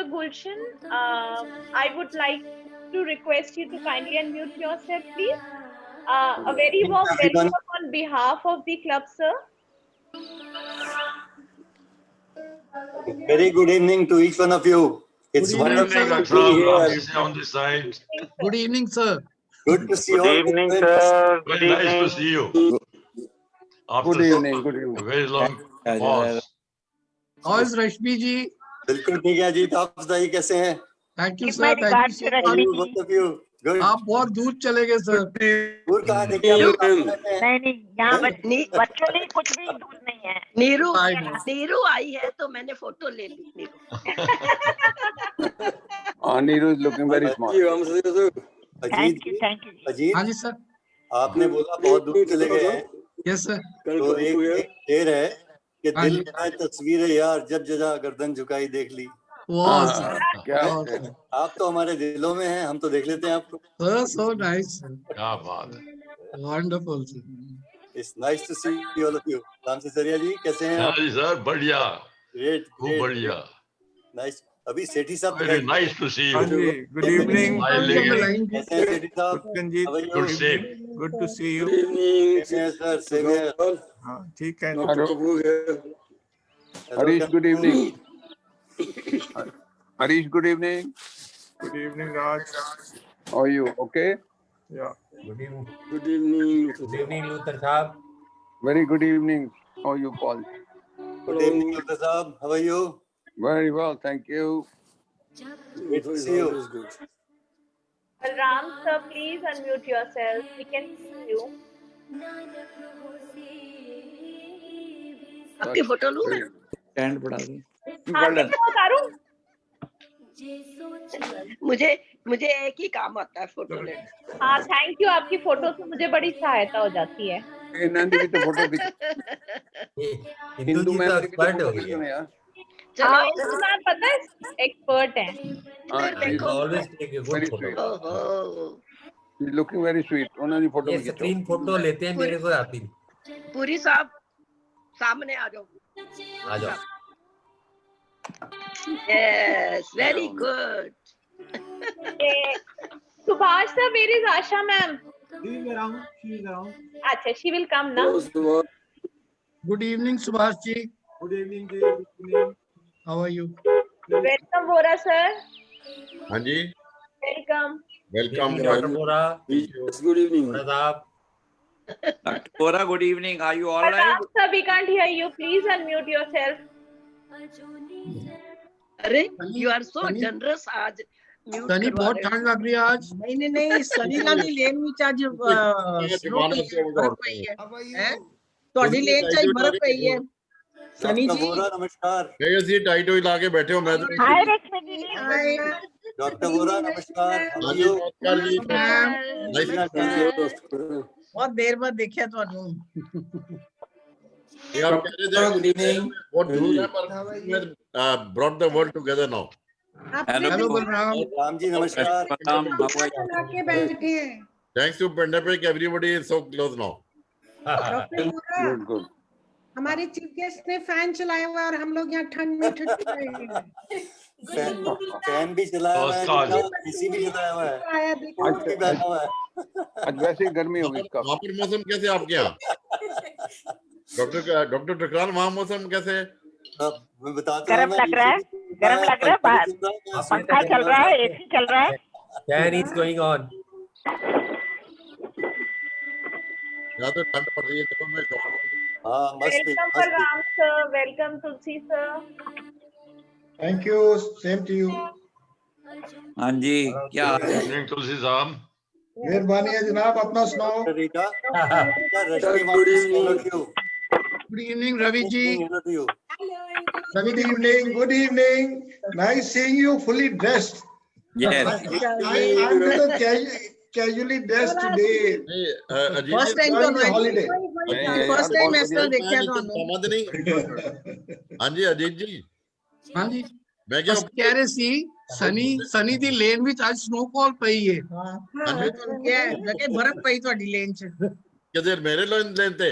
Dr. Gulshan, I would like to request you to kindly unmute yourself, please. A very warm welcome on behalf of the club, sir. Very good evening to each one of you. It's wonderful to be here. On this side. Good evening, sir. Good to see all. Good evening, sir. Good Very nice to evening. see you. After Good evening. Good evening. a very long pause. How is Rashmi ji? बिल्कुल ठीक है अजीत, आप बताइए कैसे हैं? Thank you, Give sir. my Thank you regards so to much. Rashmi. Both of you. Good. आप बहुत दूर चले गए सर। दूर कहाँ देखिए आप लोग कहाँ रहते हैं? नहीं यहाँ वर्चुअली कुछ भी दूर नहीं है। नीरू आई है तो मैंने फोटो ले ली। Neeru is looking very smart. Ajit, thank you. Ajit, हाँ जी सर। आपने बोला बहुत दूर चले गए हैं, यस सर। तो एक शेर है कि दिल में तस्वीर यार जब जजा गर्दन झुकाई देख ली। वाह सर, क्या आप तो हमारे दिलों में हैं, हम तो देख लेते हैं आपको। Sir, so nice sir. क्या बात है। Wonderful sir. It's nice to see all of you. Ram सिसरिया जी कैसे हैं आप? जी सर, बढ़िया, Great, खूब great. बढ़िया। Nice. अभी सेठी साहब Very nice to see you. Good evening. कैसे हैं सेठी साहब? Utkanjit. How are you? Good same. Good to see you. कैसे हैं सर? Same here. हाँ, ठीक है। Harish, good evening. Harish, good evening. Good evening, Raj. How are you? Okay. Yeah. Good evening, Luther Saab. Very good evening. How are you, Paul? Good evening, Dr. Saab. How are you? Very well, thank you. Great to see you. Ram, sir, please unmute yourself. We can see you. आपकी photo लूँ मैं? Stand पड़ा दो। हाँ, देखो करूँ। मुझे एक ही काम आता है फोटो लेना। हाँ, थैंक यू, आपकी फोटो से मुझे बड़ी सहायता हो जाती है। नंदी की तो फोटो भी हिंदू जी तो एक्सपर्ट हो गई है। हाँ, इसमें पता है एक्सपर्ट हैं। Always take a good photo. Looking very sweet. उन्होंने फोटो ये भी खींचो। स्क्रीन फोटो लेते हैं, मेरे को आती नहीं। पूरी साहब सामने आ जाओ। आ जाओ। Yes, very good. Subhash sir, where is Asha ma'am? She is around. अच्छा, she will come now. Good evening Subhash ji. Good evening, ji. Good evening. How are you? Welcome Vora sir. हाँ जी, Welcome. welcome. डॉक्टर बोरा। Good evening. बोरा साहब। Dr. Bora, good evening. Are you all right? Ram sir, we can't hear you. Please unmute yourself. अरे you are so generous आज। सनी बहुत ठंड लग रही है आज। नहीं सनी लाली लेन ਵਿੱਚ ਅੱਜ बर्फ पई है ਤੁਹਾਡੀ ਲੇਨ ਚ बर्फ पई है सनी जी। नमस्कार। ऐसे टाइट हुई लाके बैठे हो, मैं तो हाय रश्मि दीदी। डॉक्टर बोरा नमस्कार। हाँ जी, नमस्कार जी। बहुत देर बाद देखिया ਤੁਹਾਨੂੰ। ये आप कह रहे थे what do brought the world together now. Hello Balram. Ram ji नमस्कार। के बैठे हैं। Thanks to pandemic, everybody is so close now. Good good. हमारे चीफ गेस्ट ने फैन चलाया हुआ और हम लोग यहाँ ठंड में ठंड रहे हैं। फैन भी चलाया हुआ है, एसी भी चलाया हुआ है, आया देखो भी बैठा हुआ है। आज वैसे ही गर्मी होगी इसका। वहाँ पर मौसम कैसे आपके यहाँ? डॉक्टर टकराल, वहाँ मौसम कैसे? मैं बताता गरम लग रहा है बाहर। पंखा चल रहा है, एसी चल रहा है। Fan is going on. यहाँ तो ठंड पड़ रही है, देखो मैं हाँ मस्त Welcome Ram sir. Welcome Tulsi sir. Thank you. Same to you. हाँ जी, क्या हाल है? Evening, तुलसी साहब। मेहरबानी है जनाब, अपना सुनाओ। रीटा, रश्मि Good evening Ravi ji. Good evening. Good evening. Nice seeing you fully dressed. Yes. I'm little casually dressed today. First time On a holiday. First time इस तरह देखिया ਤੁਹਾਨੂੰ। समझ नहीं। हाँ जी अजीत जी। हाँ जी। मैं क्या कह रहे सी सनी ਦੀ ਲੇਨ ਵਿੱਚ ਅੱਜ ਸਨੋਫਾਲ ਪਈ ਹੈ। ਹਾਂ। क्या है? लगे बर्फ पई ਤੁਹਾਡੀ ਲੇਨ ਚ। किधर मेरे लेन ते?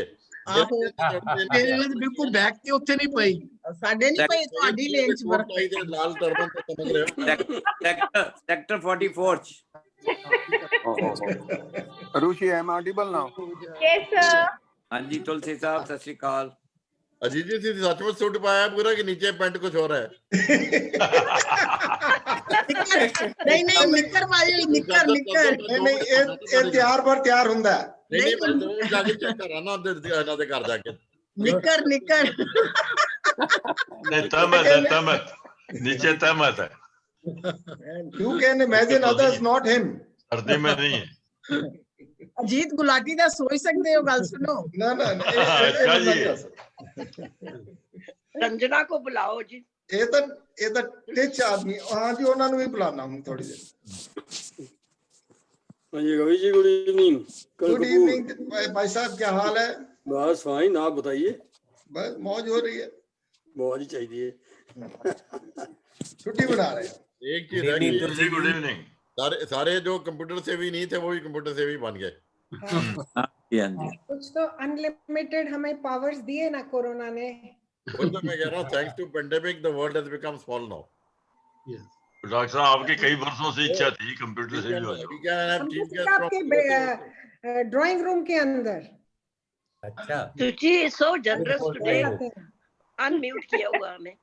ਆਹੋ ਤੇਰੇ ਨਾਲ ਬਿਲਕੁਲ ਬੈਕ ਤੇ ਉੱਥੇ ਨਹੀਂ ਪਈ। ਸਾਡੇ ਨਹੀਂ ਪਈ, ਤੁਹਾਡੀ ਲੇਨ ਚ ਬਰਫ਼ ਪਈ। ਲਾਲ ਟਰਬਨ ਤੋਂ ਸਮਝ ਰਹੇ ਹੋ। Sector 44 ਚ। Ruchi, I am audible now. Yes, sir. ਹਾਂਜੀ ਤੁਲਸੀ ਸਾਹਿਬ ਸਤਿ ਸ਼੍ਰੀ ਅਕਾਲ। अजीत जी सचमुच सूट पाया पूरा कि नीचे पैंट कुछ हो रहा है? ਨਹੀਂ ਨਹੀਂ ਨਿੱਕਰ ਪਾਈ ਹੋਈ, ਨਿੱਕਰ ਨਿੱਕਰ। ਨਹੀਂ ਇਹ ਤਿਆਰ ਪਰ ਤਿਆਰ ਹੁੰਦਾ ਹੈ। नहीं मैं जरूर जाके चेक कर रहा ना ਇਹਨਾਂ ਦੇ ਘਰ ਜਾ ਕੇ। ਨਿੱਕਰ ਨਿੱਕਰ। नहीं तहमत है, तहमत नीचे तहमत है, You can imagine others, not him. सर्दी में नहीं है। ਅਜੀਤ ਗੁਲਾਟੀ ਦਾ ਸੋਚ ਸਕਦੇ ਹੋ, ਗੱਲ ਸੁਣੋ। ਨਾ ਨਾ अच्छा जी, रंजना को बुलाओ जी। ਇਹ ਤਾਂ ਟਿਚ ਆਦਮੀ। ਹਾਂ ਜੀ, ਉਹਨਾਂ ਨੂੰ ਵੀ ਬੁਲਾਣਾ ਹੁਣ ਥੋੜੀ ਦੇਰ। जी Ravi ji good evening. Good evening भाई साहब, क्या हाल है? बस फाइन, आप बताइए। बस मौज हो रही है। मौज ही चाहिए। छुट्टी बना रहे हैं। एक चीज है जी गुड इवनिंग। सारे जो कंप्यूटर से भी नहीं थे वो भी कंप्यूटर से भी बन गए। कुछ तो अनलिमिटेड हमें पावर्स दिए ना कोरोना ने। वो तो मैं कह रहा हूँ, thanks to pandemic the world has become small now. Doctor साहब आपकी कई वर्षों से इच्छा थी कंप्यूटर से भी हो जाओ। आपके ड्राइंग रूम के अंदर। अच्छा सुची is so generous today. Unmute किया हुआ हमें।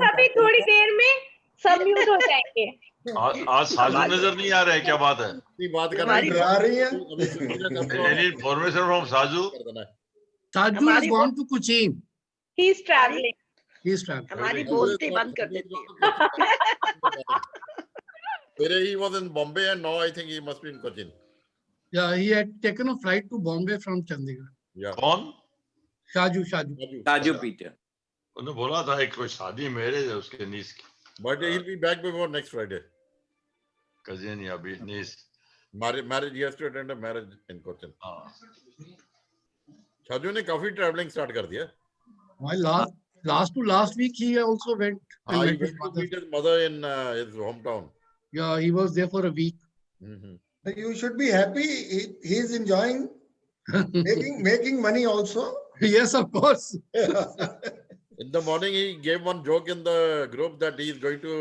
अभी थोड़ी देर में सब म्यूट हो जाएंगे। आज साजू नजर नहीं आ रहा है, क्या बात है? बात कर रही है। Information from Saju. Saju has gone to Cochin. He is traveling. He is traveling. हमारी बोलती बंद कर देती है। He was in Bombay and now I think he must be in Cochin. Yeah, he had taken a flight to Bombay from Chandigarh. Yeah. कौन? साजू Peter. उन्होंने बोला था एक कोई शादी मैरिज है उसके नीस की। But he'll be back before next Friday. Cousin या भी नीस। Marriage, he has to attend a marriage in Cochin. साजू ने काफी ट्रैवलिंग स्टार्ट कर दिया। While last week he also went. He went to meet his mother in his hometown. Yeah, he was there for a week. You should be happy. He is enjoying making money also. Yes, of course. In the morning, he gave one joke in the group that he is going to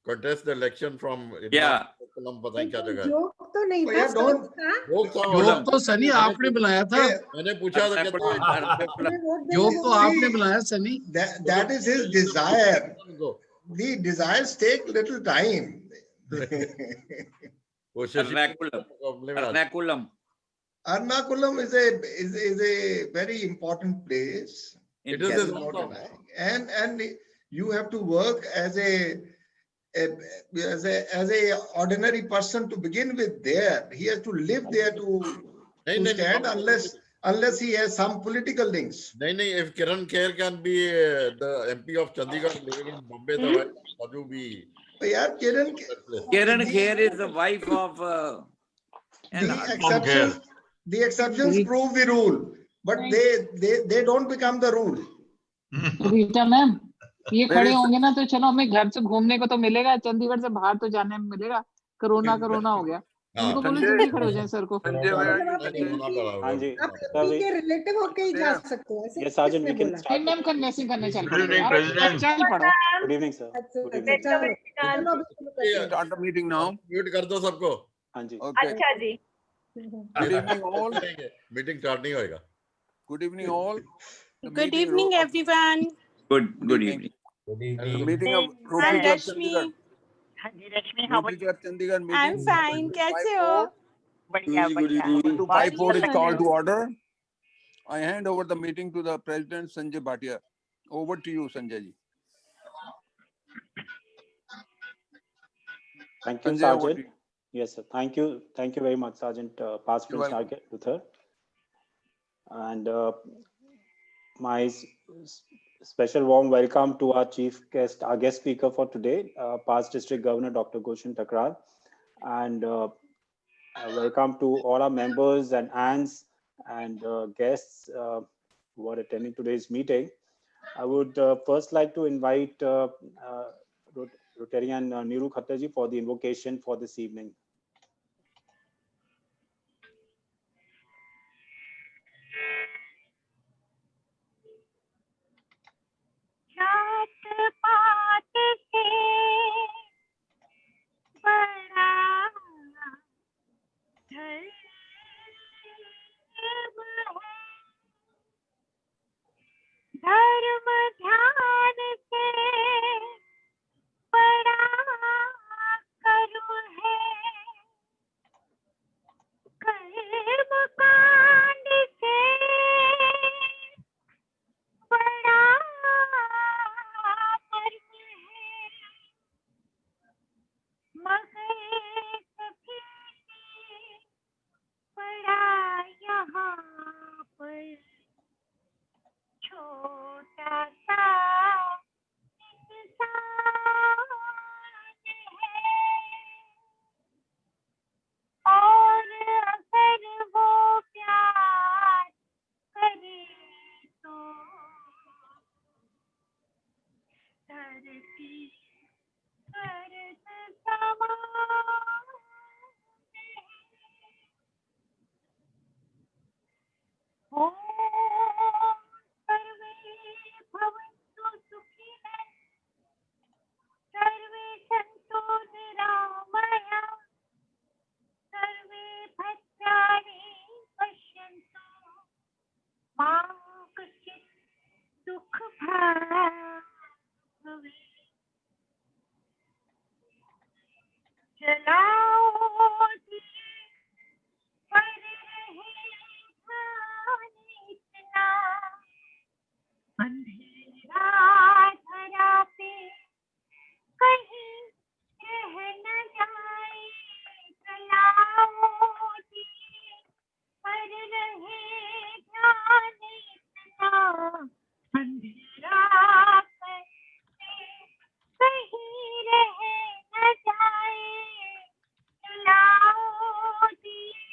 contest the election from. Yeah. पता नहीं क्या जगह है। Joke तो नहीं था। Joke तो सनी आपने बुलाया था। मैंने पूछा था जोक तो आपने बुलाया Sunny. That is his desire. The desires take little time. Ernakulam is a very important place. It is and you have to work as a ordinary person to begin with there. He has to live there to stand unless he has some political links. No, if Kiran Kher can be the MP of Chandigarh living in Bombay, the Saju be. Kiran Kher is the wife of the exceptions prove the rule, but they don't become the rule. Rita ma'am, ये खड़े होंगे ना तो चलो हमें घर से घूमने को तो मिलेगा, चंडीगढ़ से बाहर तो जाने में मिलेगा। कोरोना हो गया, उनको बोलो जल्दी खड़े हो जाए सर को। हाँ जी, के रिलेटिव होके ही जा सकते हैं। ये साजन वीकेंड मैम कन्वेंसिंग करने चल Good evening, President. चल पड़ो। Good evening sir. Start the meeting now. Mute कर दो सबको। हाँ जी। अच्छा जी। Good evening all. Meeting start नहीं होएगा। Good evening all. Good evening, everyone. Good evening. Meeting of I'm Rashmi. हाँ जी रश्मि, how are you? Chandigarh meeting. I'm fine. कैसे हो? बढ़िया बढ़िया। 254 is called to order. I hand over the meeting to the President Sanjay Bhatia. Over to you, Sanjay ji. Thank you, Sergeant. Yes, sir. Thank you very much, Sergeant. Past Prince Target Luther. And my special warm welcome to our guest speaker for today, past District Governor Dr. Gulshan Thakral, and welcome to all our members and aunts and guests who are attending today's meeting. I would first like to invite Rotarian Neeru Khattarji for the invocation for this evening. पात से बड़ा धर्म है, धर्म ध्यान से बड़ा करुण है, कर्म कांड से बड़ा मर्म है, मगर सभी से बड़ा यहाँ पर छोटा सा इंसान है, और अगर वो प्यार करे तो धरती स्वर्ग समान है। ॐ सर्वे भवन्तु सुखिनः, सर्वे सन्तु निरामयाः, सर्वे भद्राणि पश्यन्तु, मा कश्चित् दुःखभाग् भवेत्। जलाओ दिए पर रहे ध्यान इतना, अंधेरा धरा पे कहीं रह न जाए। जलाओ दिए पर रहे ध्यान इतना, अंधेरा कहीं रह न जाए। जलाओ दिए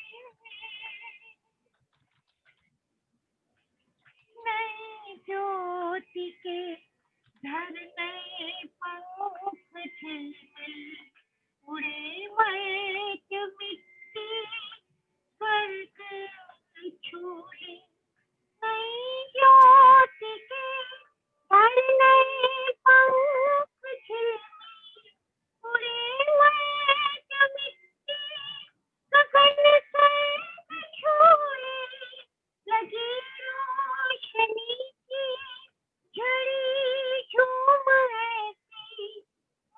नई ज्योति के, धर नए पंख झिलमिल, उड़े मर्च मिट्टी स्वर्ग छूए। नई ज्योति के, धर नए पंख झिलमिल, उड़े मर्च मिट्टी गगन स्वर्ग छूए। लगी रोशनी की झड़ी झूम ऐसी,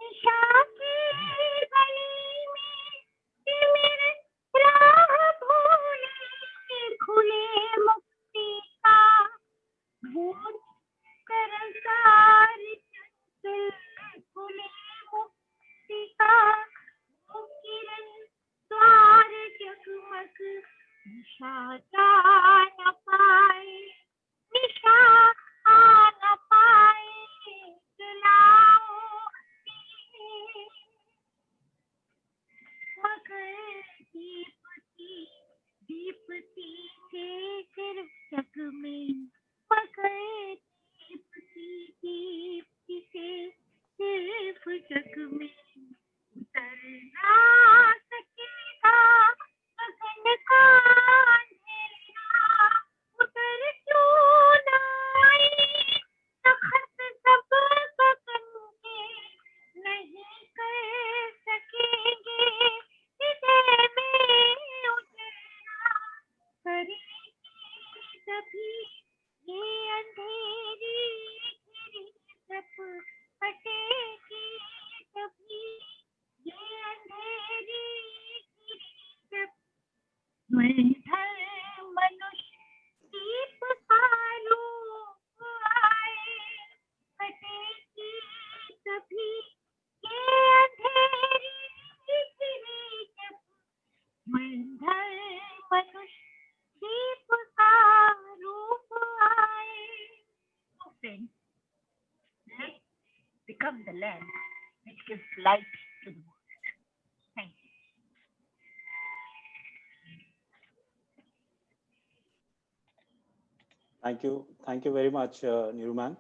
निशा की गली में तिमिर राह भूले। खुले मुक्ति का भूत करतार चंचल, खुले मुक्ति का वो किरण द्वार जगमग, निशा जा न पाए, निशा आ न पाए। जलाओ दिए मगर दीपती दीपती से सिर्फ जग में, मगर दीपती दीप्ति से सिर्फ जग में उतर ना सकेगा गगन का अंधेरा। उतर क्यों ना आए तख्त सब गगन के, नहीं कर सकेंगे हृदय में उतरना। करेगी तभी ये अंधेरी घिरी सब हटेगी, तभी ये अंधेरी घिरी सब। निर्धर मनुष्य दीप का रूप आए, हटेगी तभी ये अंधेरी घिरी सब। निर्धर मनुष्य दीप का रूप आए। So friends, let's become the lamp which gives light to the world. Thank you. Thank you very much, Niru ma'am,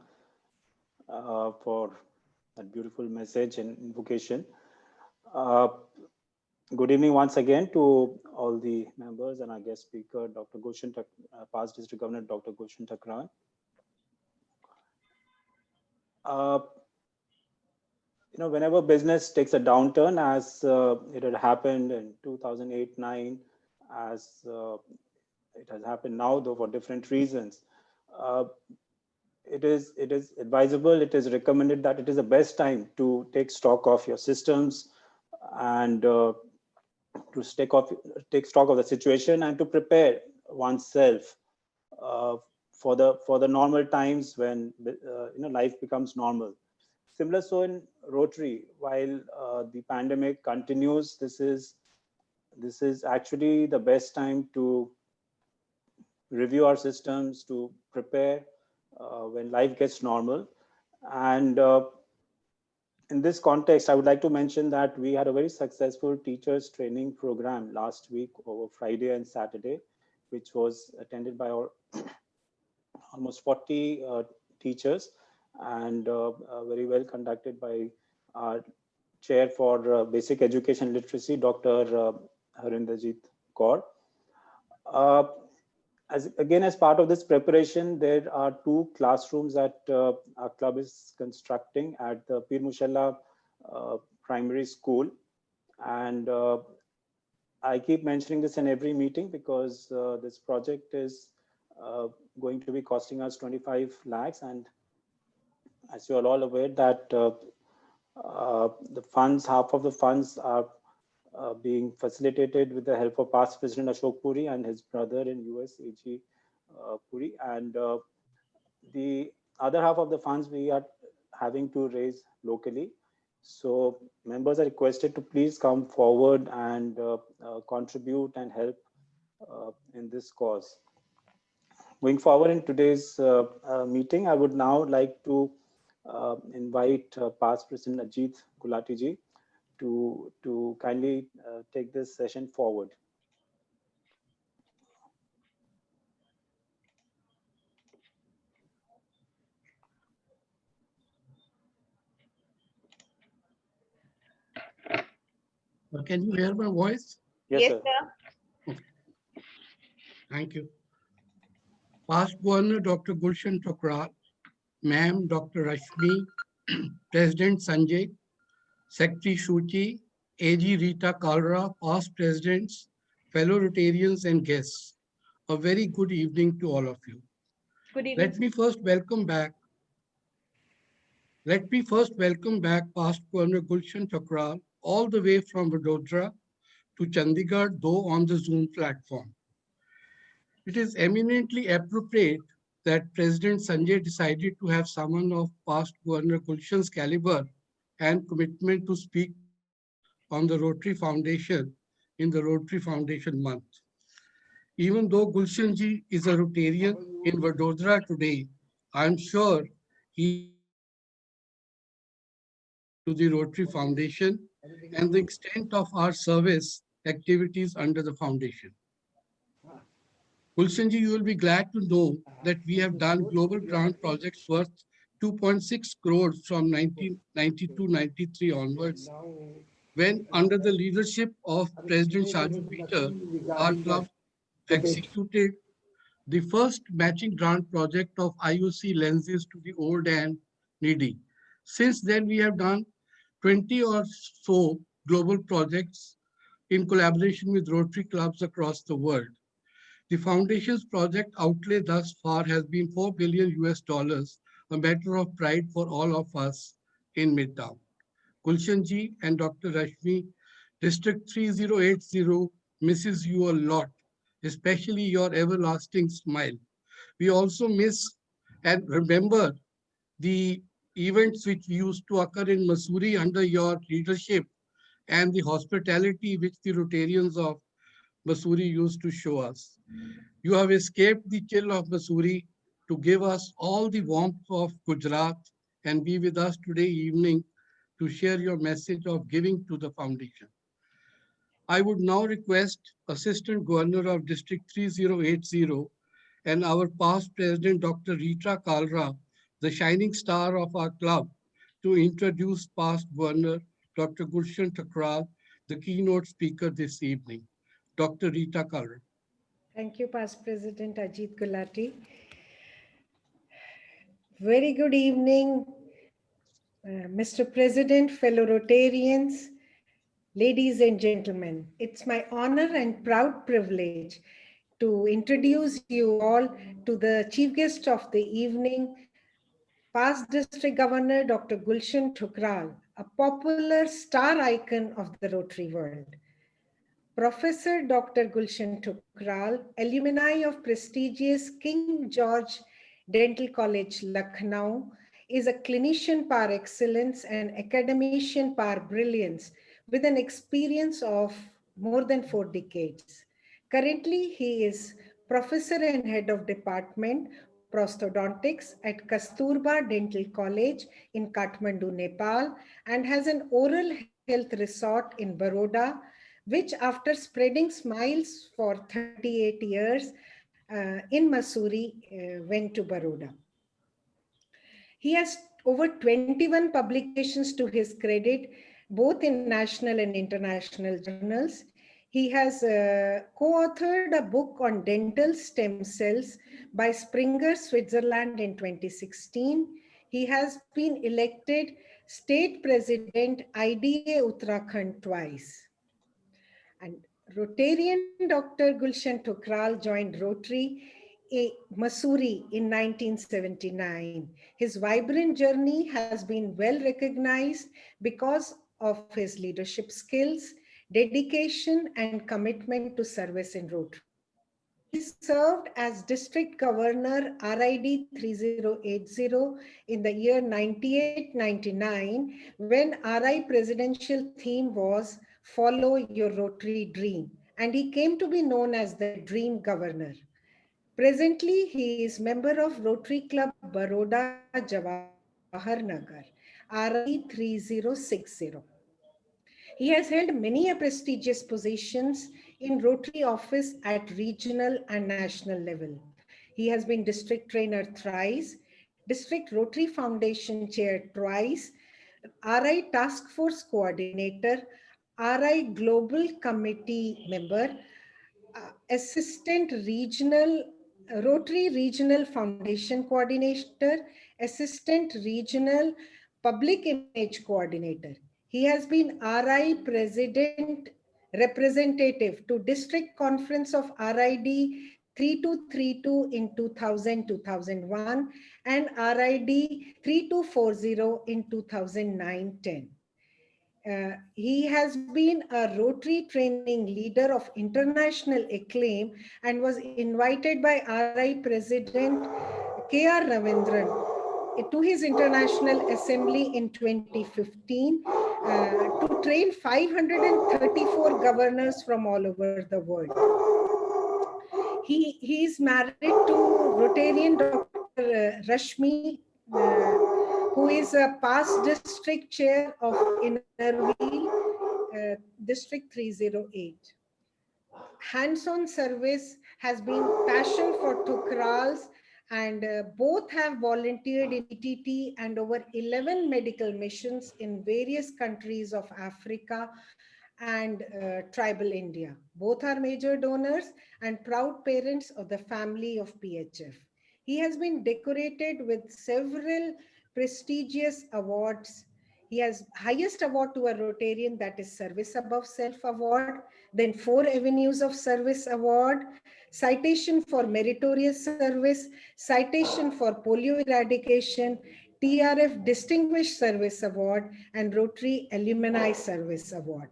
for that beautiful message and invocation. Good evening once again to all the members and our guest speaker, Dr. past District Governor Dr. Gulshan Thakral. whenever business takes a downturn, as it had happened in 2008-9, as it has happened now, though for different reasons, it is advisable, it is recommended that it is the best time to take stock of your systems and to take stock of the situation and to prepare oneself for the normal times when life becomes normal. Similar so in Rotary, while the pandemic continues, this is actually the best time to review our systems, to prepare when life gets normal. And in this context, I would like to mention that we had a very successful teachers training program last week over Friday and Saturday, which was attended by our almost 40 teachers and very well conducted by our chair for basic education literacy, Dr. Harinderjit Kaur. As part of this preparation, there are 2 classrooms that our club is constructing at the Pir Mushalla Primary School. And I keep mentioning this in every meeting because this project is going to be costing us 25 lakhs. And as you are all aware that the funds, half of the funds are being facilitated with the help of past President Ashok Puri and his brother in US, A.G. Puri. And the other half of the funds we are having to raise locally. So members are requested to please come forward and contribute and help in this cause. Going forward in today's meeting, I would now like to invite past President Ajit Gulati ji to kindly take this session forward. Can you hear my voice? Yes, sir. Okay. Thank you. Past Governor Dr. Gulshan Thakral, Ma'am Dr. Rashmi, President Sanjay, Secretary Shuchi, AG Rita Kalra, past presidents, fellow Rotarians and guests. A very good evening to all of you. Good evening. Let me first welcome back past Governor Gulshan Thakral all the way from Vadodara to Chandigarh, though on the Zoom platform. It is eminently appropriate that President Sanjay decided to have someone of past Governor Gulshan's caliber and commitment to speak on the Rotary Foundation in the Rotary Foundation month. Even though Gulshan ji is a Rotarian in Vadodara today, I am sure he to the Rotary Foundation and the extent of our service activities under the foundation. Gulshan ji, you will be glad to know that we have done global grant projects worth 2.6 crores from 1992-93 onwards, when under the leadership of President Shaju Peter, our club executed the first matching grant project of IOC lenses to the old and needy. Since then, we have done 20 or so global projects in collaboration with Rotary clubs across the world. The foundation's project outlay thus far has been $4 billion, a matter of pride for all of us in Midtown. Gulshan ji and Dr. Rashmi, District 3080 misses you a lot, especially your everlasting smile. We also miss and remember the events which used to occur in Mussoorie under your leadership and the hospitality which the Rotarians of Mussoorie used to show us. You have escaped the chill of Mussoorie to give us all the warmth of Gujarat and be with us today evening to share your message of giving to the foundation. I would now request Assistant Governor of District 3080 and our past President Dr. Rita Kalra, the shining star of our club, to introduce past Governor Dr. Gulshan Thakral, the keynote speaker this evening. Dr. Rita Kalra. Thank you, past President Ajit Gulati. Very good evening, Mr. President, fellow Rotarians, ladies and gentlemen, it's my honor and proud privilege to introduce you all to the chief guest of the evening, past District Governor Dr. Gulshan Thakral, a popular star icon of the Rotary world. Professor Dr. Gulshan Thakral, alumni of prestigious King George Dental College, Lucknow, is a clinician par excellence and academician par brilliance with an experience of more than 4 decades. Currently, he is professor and head of department prosthodontics at Kasturba Dental College in Kathmandu, Nepal, and has an oral health resort in Baroda, which after spreading smiles for 38 years in Missouri, went to Baroda. He has over 21 publications to his credit, both in national and international journals. He has co-authored a book on dental stem cells by Springer, Switzerland in 2016. He has been elected state president IDA Uttarakhand twice. And Rotarian Dr. Gulshan Thakral joined Rotary Missouri in 1979. His vibrant journey has been well recognized because of his leadership skills, dedication, and commitment to service in Rotary. He served as District Governor RID 3080 in the year 98-99 when RI presidential theme was Follow Your Rotary Dream, and he came to be known as the Dream Governor. Presently, he is member of Rotary Club Baroda Jawahar Nagar, RID 3060. He has held many prestigious positions in Rotary office at regional and national level. He has been district trainer thrice, district Rotary Foundation chair twice, RI task force coordinator, RI global committee member, assistant regional Rotary Regional Foundation coordinator, assistant regional public image coordinator. He has been RI president representative to District Conference of RID 3232 in 2000-2001 and RID 3240 in 2009-10. He has been a Rotary training leader of international acclaim and was invited by RI President K.R. Ravindran to his International Assembly in 2015 to train 534 governors from all over the world. He is married to Rotarian Dr. Rashmi, who is a past district chair of Innerville, District 308. Hands-on service has been passion for Thakral's, and both have volunteered in ETT and over 11 medical missions in various countries of Africa and tribal India. Both are major donors and proud parents of the family of PHF. He has been decorated with several prestigious awards. He has highest award to a Rotarian, that is Service Above Self Award, then 4 Avenues of Service Award, citation for meritorious service, citation for polio eradication, TRF Distinguished Service Award, and Rotary Alumni Service Award.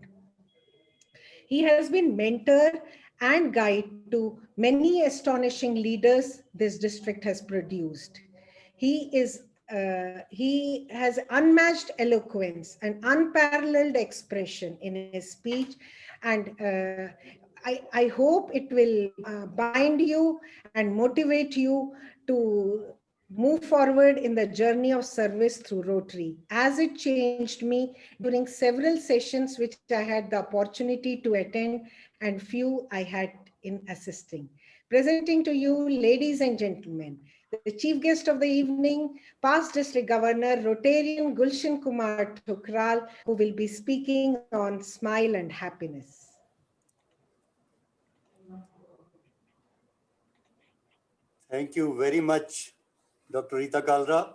He has been mentor and guide to many astonishing leaders this district has produced. He has unmatched eloquence and unparalleled expression in his speech, and I hope it will bind you and motivate you to move forward in the journey of service through Rotary, as it changed me during several sessions which I had the opportunity to attend and few I had in assisting. Presenting to you, ladies and gentlemen, the chief guest of the evening, past District Governor, Rotarian Gulshan Kumar Thakral, who will be speaking on smile and happiness. Thank you very much, Dr. Rita Kalra,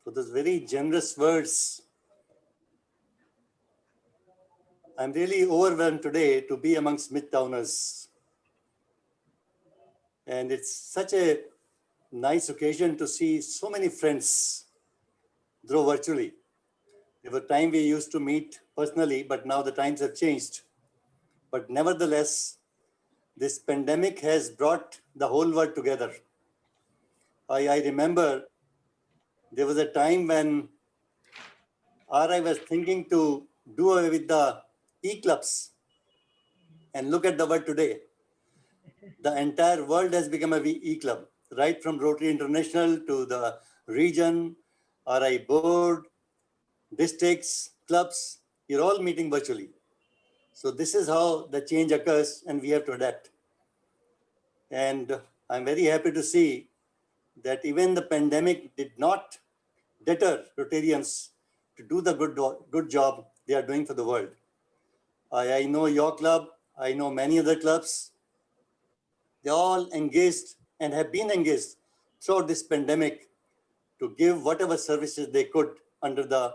for those very generous words I'm really overwhelmed today to be amongst Midtowners. And it's such a nice occasion to see so many friends, though virtually. There were times we used to meet personally, but now the times have changed. But nevertheless, this pandemic has brought the whole world together. I remember there was a time when RI was thinking to do away with the e-clubs, and look at the world today. The entire world has become a e-club, right from Rotary International to the region, RI board, districts, clubs, you're all meeting virtually. So this is how the change occurs and we have to adapt. And I'm very happy to see that even the pandemic did not deter Rotarians to do the good job they are doing for the world. I know your club, I know many other clubs. They all engaged and have been engaged throughout this pandemic to give whatever services they could under the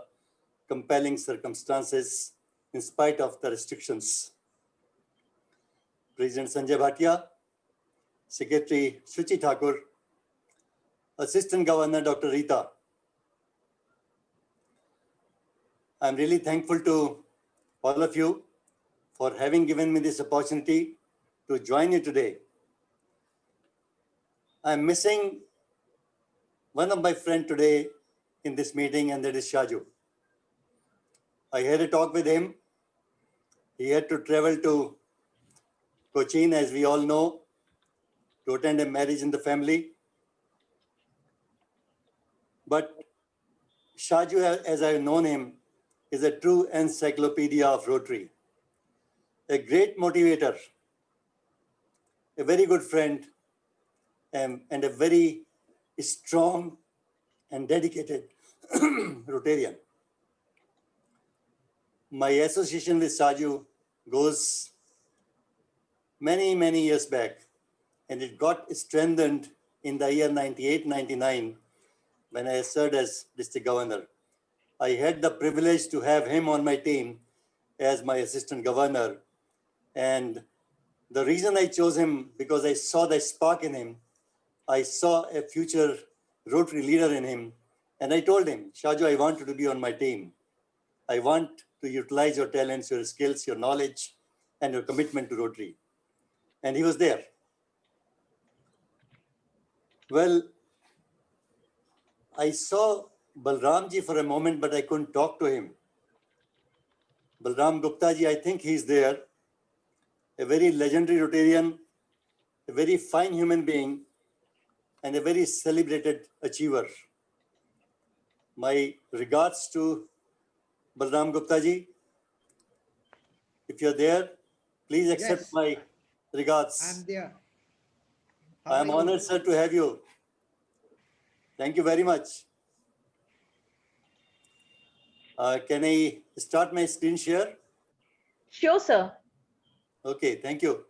compelling circumstances in spite of the restrictions. President Sanjay Bhatia, Secretary Shuchi Thakur, Assistant Governor Dr. Rita. I'm really thankful to all of you for having given me this opportunity to join you today. I'm missing one of my friends today in this meeting, and that is Shaju. I had a talk with him. He had to travel to Cochin, as we all know, to attend a marriage in the family. But Shaju, as I've known him, is a true encyclopedia of Rotary, a great motivator, a very good friend, and a very strong and dedicated Rotarian. My association with Shaju goes many, many years back, and it got strengthened in the year 98-99 when I served as district governor. I had the privilege to have him on my team as my assistant governor. And the reason I chose him, because I saw the spark in him. I saw a future Rotary leader in him. And I told him, Shaju, I want you to be on my team. I want to utilize your talents, your skills, your knowledge, and your commitment to Rotary. And he was there. Well, I saw Balramji for a moment, but I couldn't talk to him. Balram Gupta ji, I think he's there. A very legendary Rotarian, a very fine human being, and a very celebrated achiever. My regards to Balram Gupta ji. If you're there, please accept my regards. I'm there. I'm honored, sir, to have you. Thank you very much. Can I start my screen share? Sure, sir. Okay, thank you.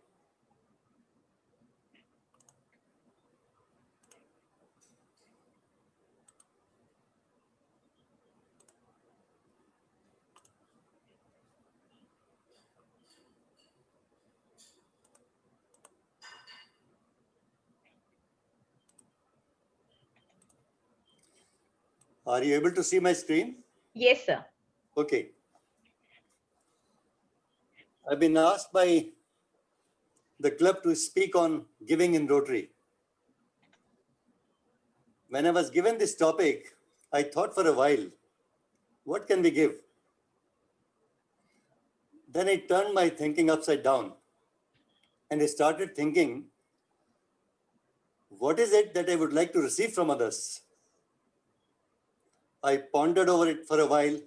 Are you able to see my screen? Yes, sir. Okay. I've been asked by the club to speak on giving in Rotary. When I was given this topic, I thought for a while, what can we give? Then I turned my thinking upside down and I started thinking, what is it that I would like to receive from others? I pondered over it for a while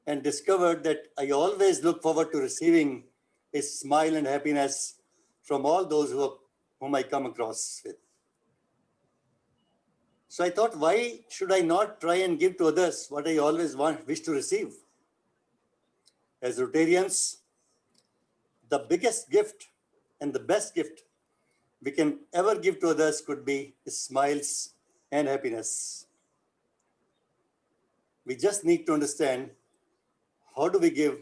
and discovered that I always look forward to receiving a smile and happiness from all those whom I come across with. So I thought, why should I not try and give to others what I always wish to receive? As Rotarians, the biggest gift and the best gift we can ever give to others could be smiles and happiness. We just need to understand, how do we give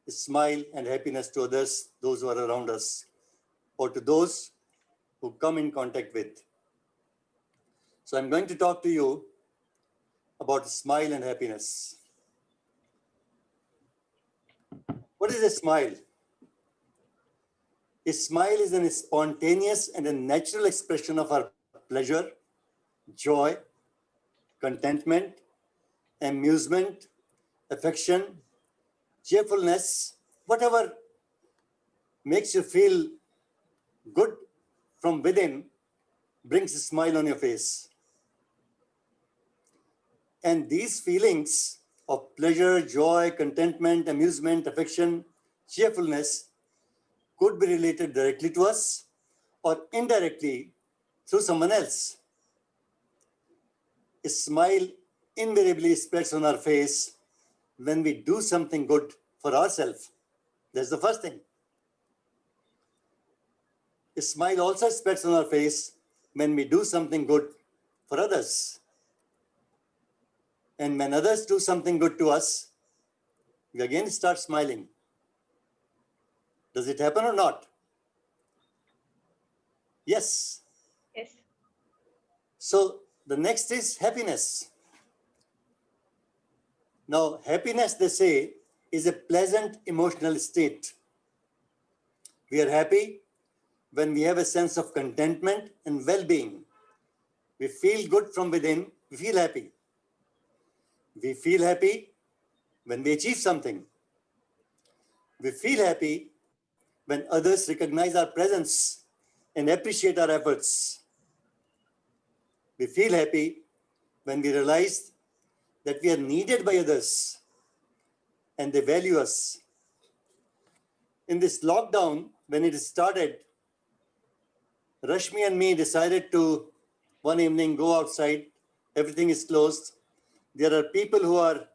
smile and happiness to others, those who are around us, or to those who come in contact with. So I'm going to talk to you about smile and happiness. What is a smile? A smile is a spontaneous and a natural expression of our pleasure, joy, contentment, amusement, affection, cheerfulness, whatever makes you feel good from within brings a smile on your face. And these feelings of pleasure, joy, contentment, amusement, affection, cheerfulness could be related directly to us or indirectly through someone else. A smile invariably spreads on our face when we do something good for ourselves. That's the first thing. A smile also spreads on our face when we do something good for others. And when others do something good to us, we again start smiling. Does it happen or not? Yes. Yes. So the next is happiness. Now, happiness, they say, is a pleasant emotional state. We are happy when we have a sense of contentment and well-being. We feel good from within, we feel happy. We feel happy when we achieve something. We feel happy when others recognize our presence and appreciate our efforts. We feel happy when we realize that we are needed by others and they value us. In this lockdown, when it started, Rashmi and me decided to one evening go outside. Everything is closed. There are people who are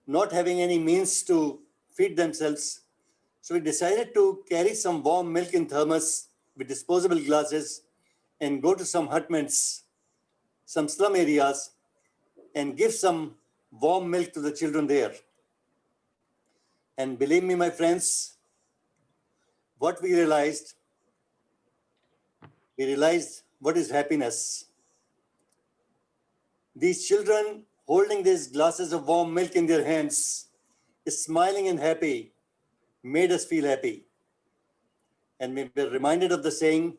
not having any means to feed themselves. So we decided to carry some warm milk in thermos with disposable glasses and go to some hutments, some slum areas, and give some warm milk to the children there. And believe me, my friends, what we realized what is happiness. These children holding these glasses of warm milk in their hands, smiling and happy, made us feel happy. And we were reminded of the saying,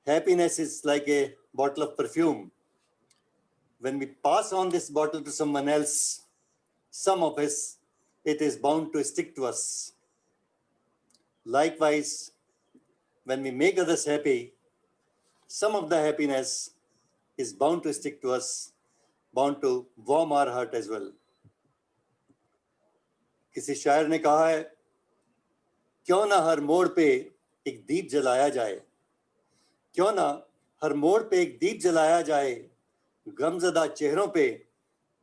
happiness is like a bottle of perfume. When we pass on this bottle to someone else, some of us, it is bound to stick to us. Likewise, when we make others happy, some of the happiness is bound to stick to us, bound to warm our heart as well. किसी शायर ने कहा है, क्यों ना हर मोड़ पे एक दीप जलाया जाए, क्यों ना हर मोड़ पे एक दीप जलाया जाए, गमज़दा चेहरों पे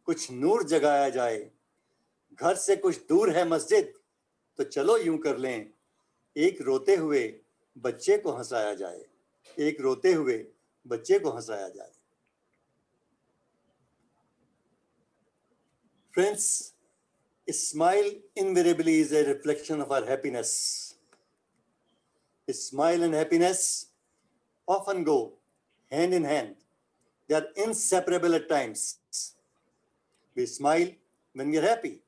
कुछ नूर जगाया जाए, घर से कुछ दूर है मस्जिद, तो चलो यूं कर लें, एक रोते हुए बच्चे को हंसाया जाए, एक रोते हुए बच्चे को हंसाया जाए. Friends, a smile invariably is a reflection of our happiness. A smile and happiness often go hand in hand. They are inseparable at times. We smile when we are happy.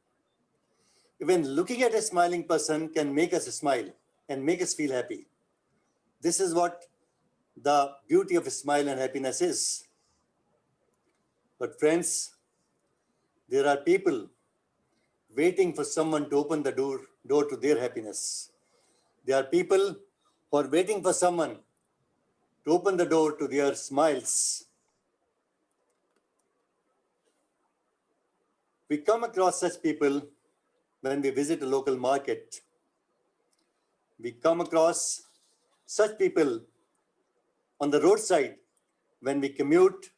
Even looking at a smiling person can make us smile and make us feel happy. This is what the beauty of a smile and happiness is. But friends, there are people waiting for someone to open the door to their happiness. There are people who are waiting for someone to open the door to their smiles. We come across such people when we visit a local market. We come across such people on the roadside when we commute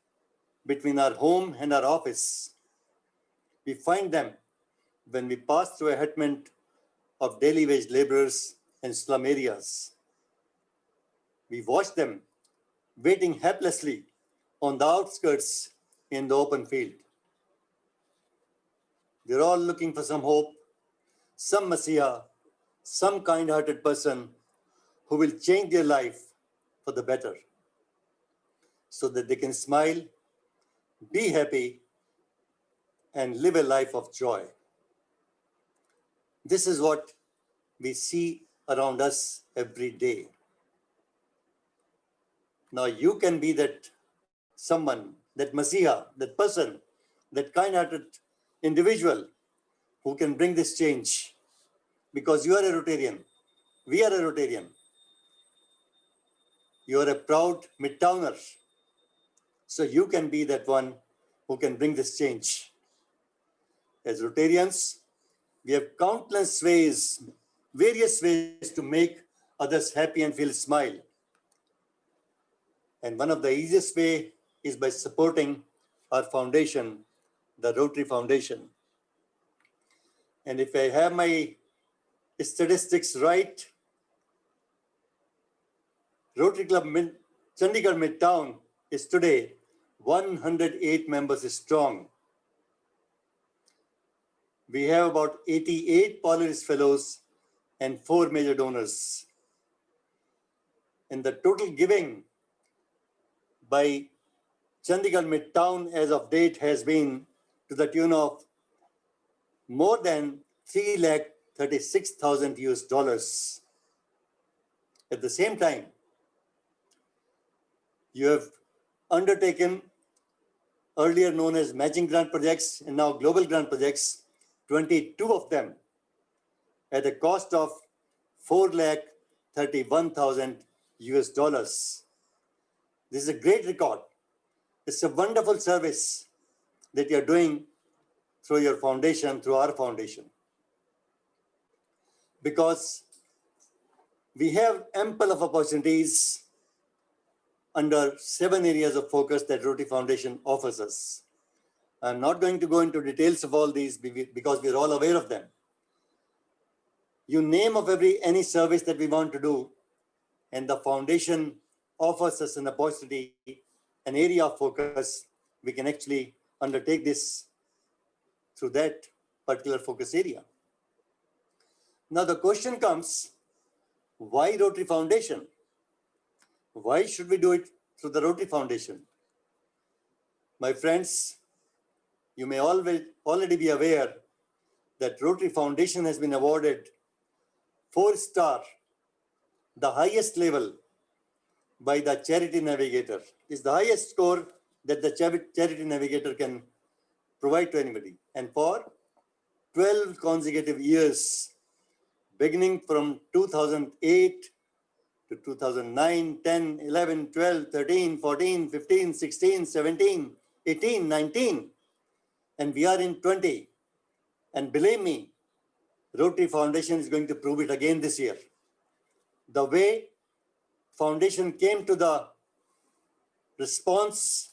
between our home and our office. We find them when we pass through a hutment of daily wage laborers in slum areas. We watch them waiting helplessly on the outskirts in the open field. They're all looking for some hope, some messiah, some kind-hearted person who will change their life for the better so that they can smile, be happy, and live a life of joy. This is what we see around us every day. Now you can be that someone, that messiah, that person, that kind-hearted individual who can bring this change, because you are a Rotarian. We are a Rotarian. You are a proud Midtowner. So you can be that one who can bring this change. As Rotarians, we have countless ways, various ways to make others happy and feel smile. And one of the easiest way is by supporting our foundation, the Rotary Foundation. And if I have my statistics right, Rotary Club Chandigarh Midtown is today 108 members strong. We have about 88 Polaris Fellows and 4 major donors. And the total giving by Chandigarh Midtown as of date has been to the tune of more than $336,000 US. At the same time, you have undertaken earlier known as matching grant projects and now global grant projects, 22 of them at a cost of $431,000 US. This is a great record. It's a wonderful service that you're doing through your foundation, through our foundation. Because we have ample of opportunities under 7 areas of focus that Rotary Foundation offers us. I'm not going to go into details of all these because we're all aware of them. You name of any service that we want to do, and the foundation offers us an opportunity, an area of focus, we can actually undertake this through that particular focus area. Now the question comes, why Rotary Foundation? Why should we do it through the Rotary Foundation? My friends, you may already be aware that Rotary Foundation has been awarded 4-star, the highest level by the Charity Navigator. It's the highest score that the Charity Navigator can provide to anybody. And for 12 consecutive years, beginning from 2008 to 2009, 10, 11, 12, 13, 14, 15, 16, 17, 18, 19, and we are in 20. And believe me, Rotary Foundation is going to prove it again this year. The way Foundation came to the response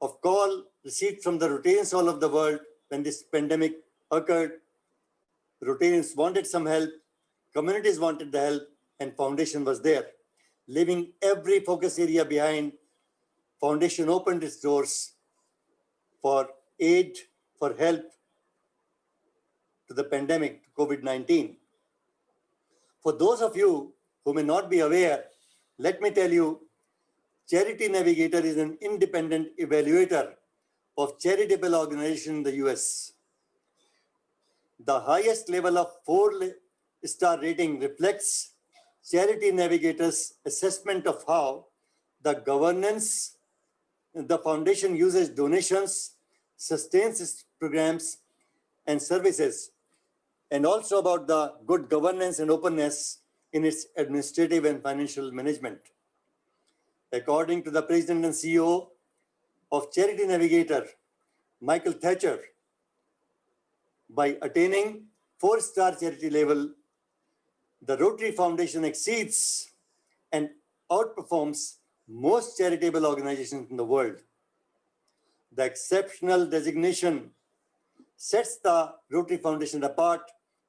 of call received from the Rotarians all over the world when this pandemic occurred, Rotarians wanted some help, communities wanted the help, and Foundation was there. Leaving every focus area behind, Foundation opened its doors for aid, for help to the pandemic, COVID-19. For those of you who may not be aware, let me tell you, Charity Navigator is an independent evaluator of charitable organizations in the US. The highest level of 4-star rating reflects Charity Navigator's assessment of how the governance, the foundation uses donations, sustains its programs and services, and also about the good governance and openness in its administrative and financial management. According to the President and CEO of Charity Navigator, Michael Thatcher, by attaining 4-star charity level, the Rotary Foundation exceeds and outperforms most charitable organizations in the world. The exceptional designation sets the Rotary Foundation apart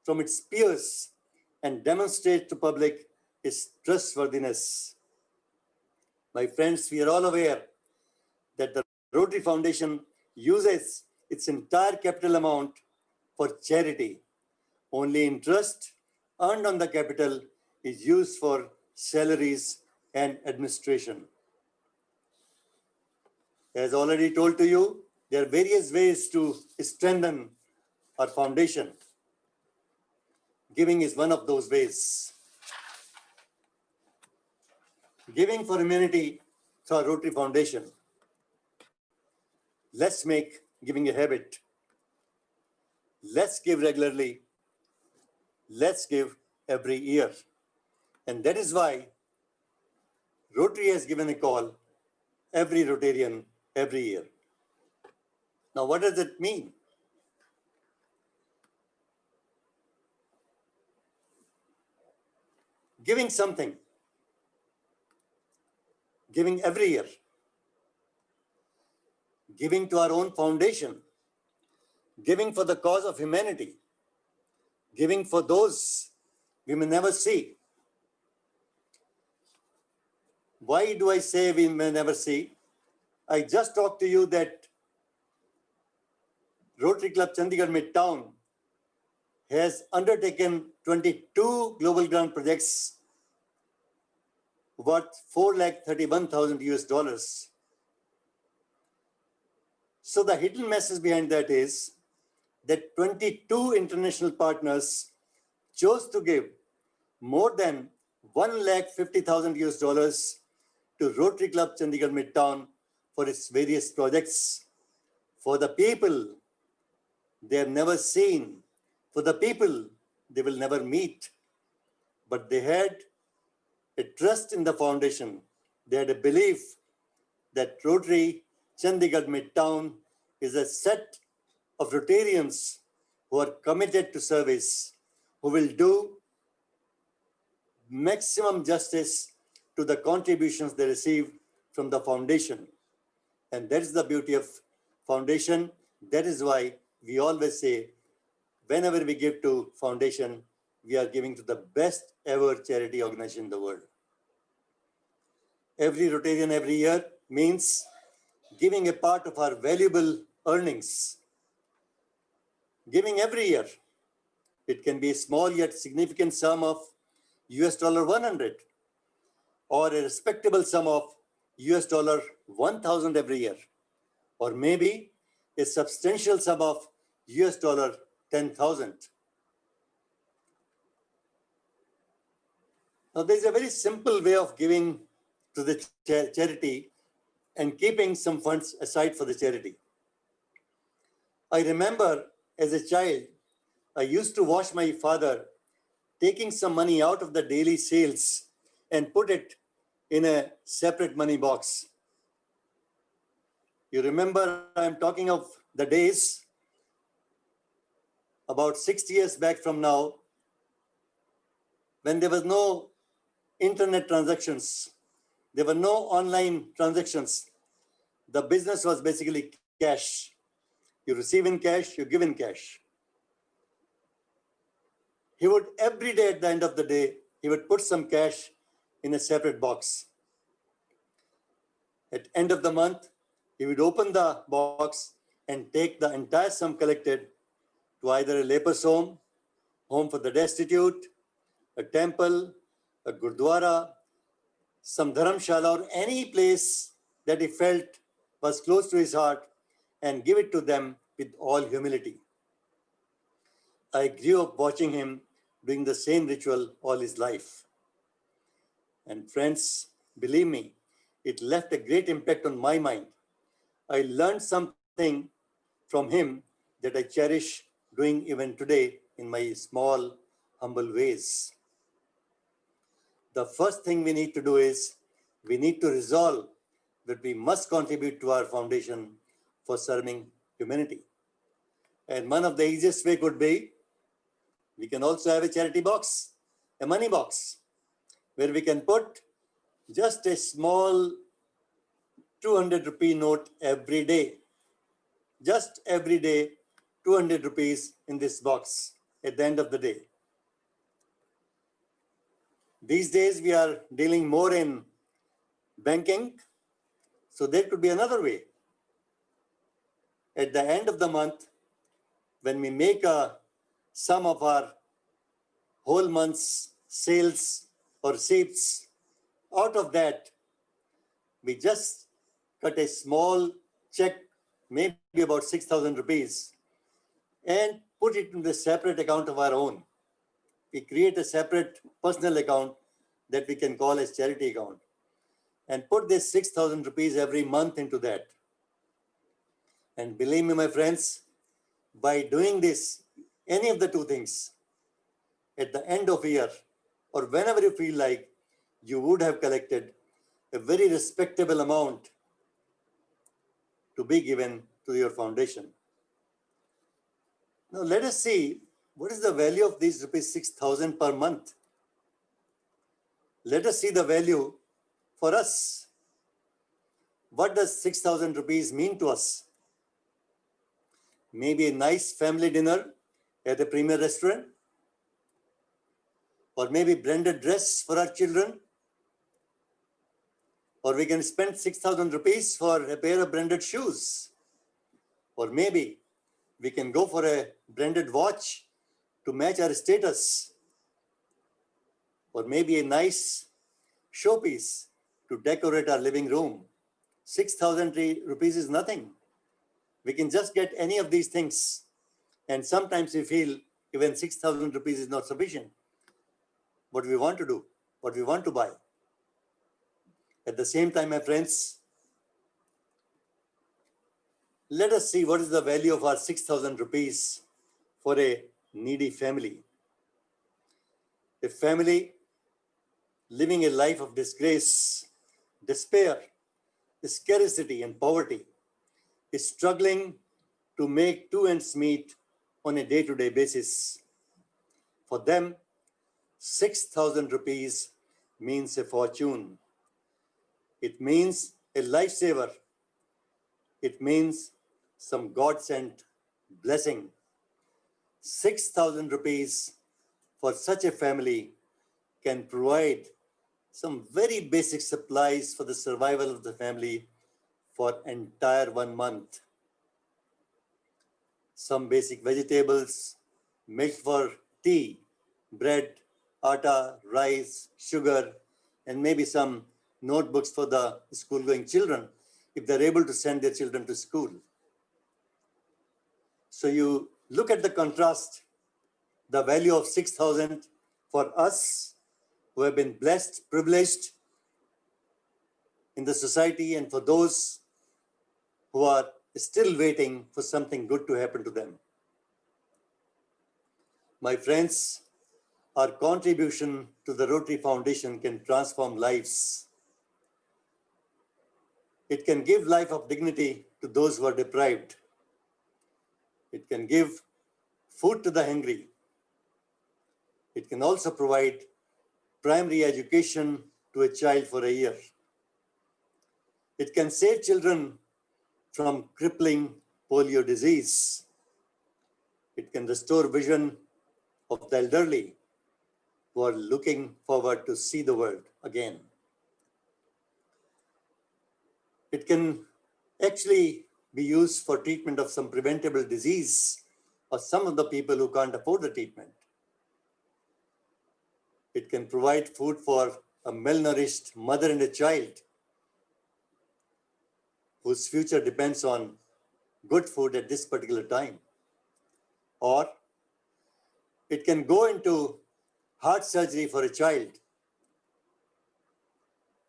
from its peers and demonstrates to public its trustworthiness. My friends, we are all aware that the Rotary Foundation uses its entire capital amount for charity. Only interest earned on the capital is used for salaries and administration. As already told to you, there are various ways to strengthen our foundation. Giving is one of those ways. Giving for humanity through our Rotary Foundation. Let's make giving a habit. Let's give regularly. Let's give every year. And that is why Rotary has given a call every Rotarian every year. Now, what does it mean? Giving something, giving every year, giving to our own foundation, giving for the cause of humanity, giving for those we may never see. Why do I say we may never see? I just talked to you that Rotary Club Chandigarh Midtown has undertaken 22 global grant projects worth $431,000 US. So the hidden message behind that is that 22 international partners chose to give more than $150,000 US to Rotary Club Chandigarh Midtown for its various projects, for the people they have never seen, for the people they will never meet. But they had a trust in the foundation. They had a belief that Rotary Chandigarh Midtown is a set of Rotarians who are committed to service, who will do maximum justice to the contributions they receive from the foundation. And that is the beauty of foundation. That is why we always say, whenever we give to foundation, we are giving to the best ever charity organization in the world. Every Rotarian every year means giving a part of our valuable earnings. Giving every year. It can be a small yet significant sum of $100 or a respectable sum of $1,000 every year, or maybe a substantial sum of $10,000. Now, there's a very simple way of giving to the charity and keeping some funds aside for the charity. I remember as a child, I used to watch my father taking some money out of the daily sales and put it in a separate money box. You remember, I'm talking of the days about 60 years back from now, when there was no internet transactions, there were no online transactions. The business was basically cash. You receive in cash, you give in cash. He would every day at the end of the day, he would put some cash in a separate box. At end of the month, he would open the box and take the entire sum collected to either a leper's home, home for the destitute, a temple, a gurdwara, some dharamshala, or any place that he felt was close to his heart, and give it to them with all humility. I grew up watching him doing the same ritual all his life. And friends, believe me, it left a great impact on my mind. I learned something from him that I cherish doing even today in my small, humble ways. The first thing we need to do is we need to resolve that we must contribute to our foundation for serving humanity. And one of the easiest way could be, we can also have a charity box, a money box, where we can put just a small 200 rupee note every day. Just every day, 200 rupees in this box at the end of the day. These days, we are dealing more in banking. So there could be another way. At the end of the month, when we make a sum of our whole month's sales or receipts, out of that, we just cut a small check, maybe about 6,000 rupees, and put it in the separate account of our own. We create a separate personal account that we can call as charity account and put this 6,000 rupees every month into that. And believe me, my friends, by doing this, any of the two things, at the end of year or whenever you feel like, you would have collected a very respectable amount to be given to your foundation. Now let us see what is the value of these rupees 6,000 per month. Let us see the value for us. What does 6,000 rupees mean to us? Maybe a nice family dinner at a premier restaurant, or maybe branded dress for our children, or we can spend 6,000 rupees for a pair of branded shoes, or maybe we can go for a branded watch to match our status, or maybe a nice showpiece to decorate our living room. 6,000 rupees is nothing. We can just get any of these things. And sometimes we feel even 6,000 rupees is not sufficient. What we want to do, what we want to buy. At the same time, my friends, let us see what is the value of our 6,000 rupees for a needy family. A family living a life of disgrace, despair, scarcity, and poverty is struggling to make two ends meet on a day-to-day basis. For them, 6,000 rupees means a fortune. It means a lifesaver. It means some God-sent blessing. 6,000 rupees for such a family can provide some very basic supplies for the survival of the family for entire 1 month. Some basic vegetables, milk for tea, bread, atta, rice, sugar, and maybe some notebooks for the school-going children if they're able to send their children to school. So you look at the contrast, the value of 6,000 for us who have been blessed, privileged in the society, and for those who are still waiting for something good to happen to them. My friends, our contribution to the Rotary Foundation can transform lives. It can give life of dignity to those who are deprived. It can give food to the hungry. It can also provide primary education to a child for a year. It can save children from crippling polio disease. It can restore vision of the elderly who are looking forward to see the world again. It can actually be used for treatment of some preventable disease or some of the people who can't afford the treatment. It can provide food for a malnourished mother and a child whose future depends on good food at this particular time. Or it can go into heart surgery for a child.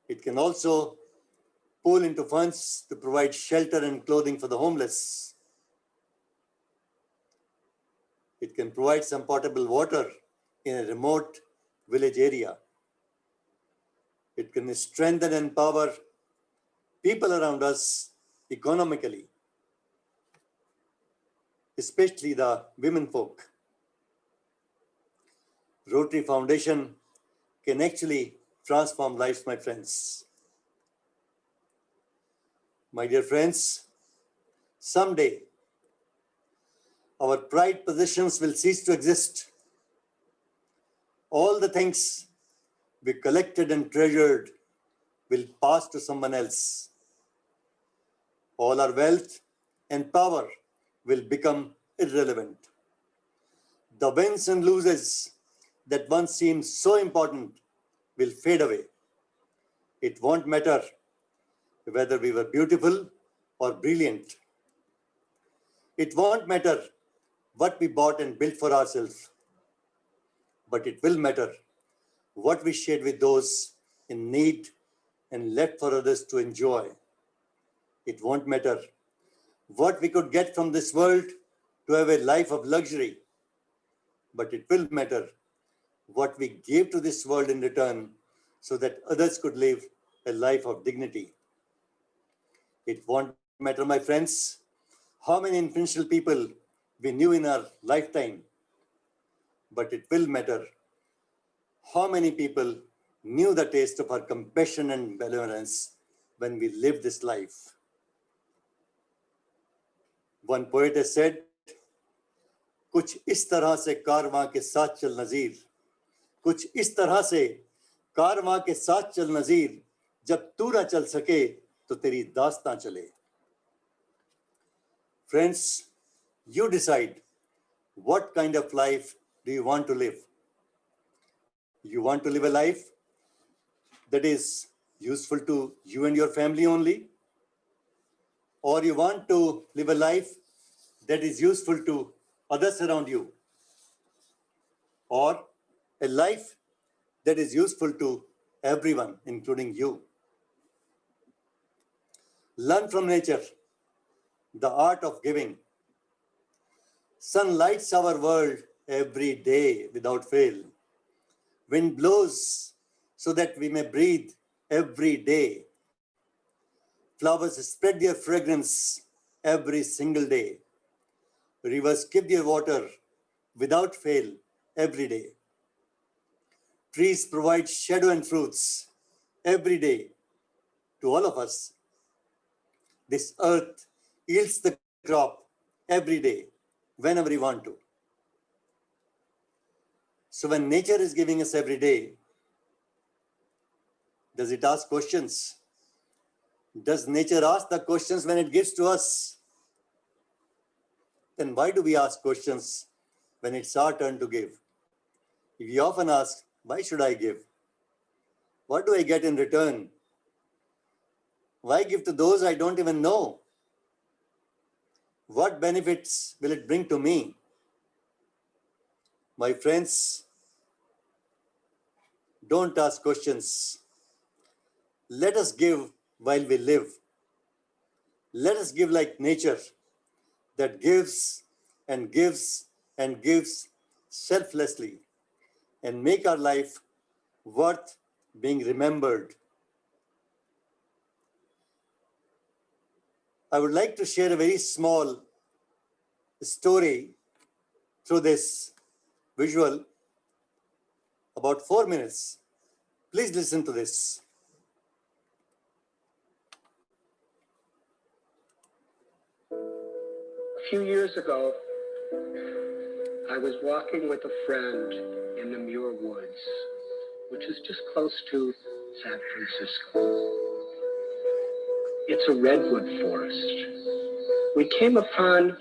It can also pool into funds to provide shelter and clothing for the homeless. It can provide some potable water in a remote village area. It can strengthen and empower people around us economically, especially the women folk. Rotary Foundation can actually transform lives, my friends. My dear friends, someday our pride possessions will cease to exist. All the things we collected and treasured will pass to someone else. All our wealth and power will become irrelevant. The wins and losses that once seemed so important will fade away. It won't matter whether we were beautiful or brilliant. It won't matter what we bought and built for ourselves, but it will matter what we shared with those in need and left for others to enjoy. It won't matter what we could get from this world to have a life of luxury, but it will matter what we gave to this world in return so that others could live a life of dignity. It won't matter, my friends, how many influential people we knew in our lifetime, but it will matter how many people knew the taste of our compassion and benevolence when we lived this life. One poet has said, कुछ इस तरह से कारवां के साथ चल नज़ीर, कुछ इस तरह से कारवां के साथ चल नज़ीर, जब तू ना चल सके तो तेरी दास्तां चले. Friends, you decide what kind of life do you want to live. You want to live a life that is useful to you and your family only, or you want to live a life that is useful to others around you, or a life that is useful to everyone, including you. Learn from nature the art of giving. Sun lights our world every day without fail. Wind blows so that we may breathe every day. Flowers spread their fragrance every single day. Rivers give their water without fail every day. Trees provide shadow and fruits every day to all of us. This earth yields the crop every day, whenever we want to. So when nature is giving us every day, does it ask questions? Does nature ask the questions when it gives to us? Then why do we ask questions when it's our turn to give? We often ask, why should I give? What do I get in return? Why give to those I don't even know? What benefits will it bring to me? My friends, don't ask questions. Let us give while we live. Let us give like nature that gives and gives and gives selflessly and make our life worth being remembered. I would like to share a very small story through this visual, about 4 minutes. Please listen to this. A few years ago, I was walking with a friend in the Muir Woods, which is just close to San Francisco. It's a redwood forest. We came upon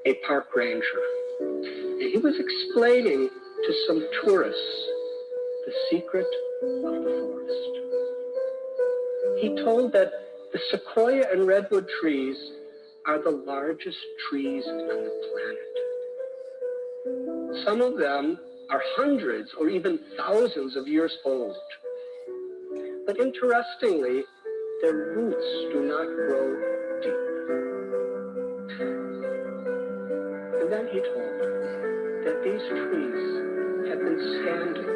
a park ranger, and he was explaining to some tourists the secret of the forest. He told that the sequoia and redwood trees are the largest trees on the planet. Some of them are hundreds or even thousands of years old. But interestingly, their roots do not grow deep. And then he told that these trees have been standing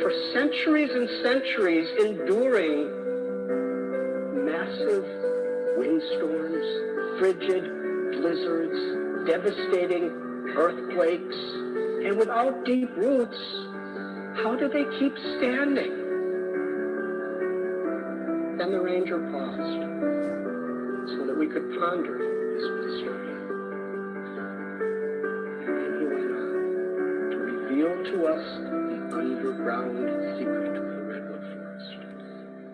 for centuries and centuries, enduring massive windstorms, frigid blizzards, devastating earthquakes, and without deep roots, how do they keep standing? Then the ranger paused so that we could ponder this mystery. And then he went on to reveal to us the underground secret of the redwood forest.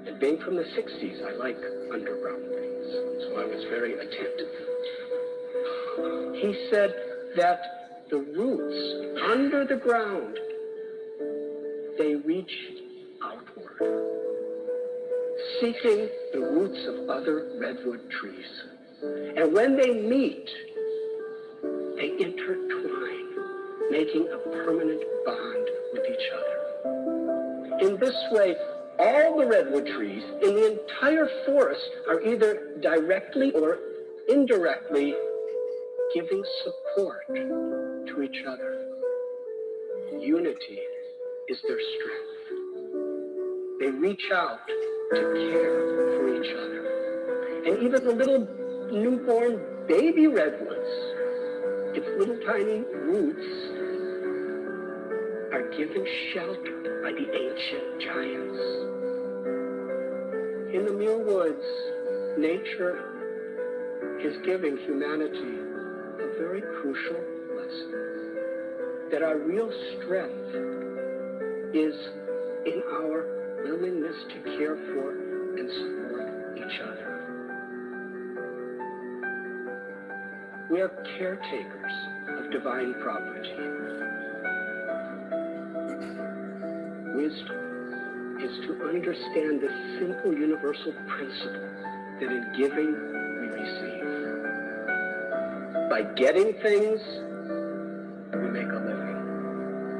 And being from the 60s, I like underground things, so I was very attentive. He said that the roots under the ground they reach outward, seeking the roots of other redwood trees. And when they meet, they intertwine, making a permanent bond with each other. In this way, all the redwood trees in the entire forest are either directly or indirectly giving support to each other. Unity is their strength. They reach out to care for each other. And even the little newborn baby redwoods, its little tiny roots, are given shelter by the ancient giants. In the Muir Woods, nature is giving humanity a very crucial lesson, that our real strength is in our willingness to care for and support each other. We are caretakers of divine property. Wisdom is to understand this simple universal principle that in giving we receive. By getting things, we make a living.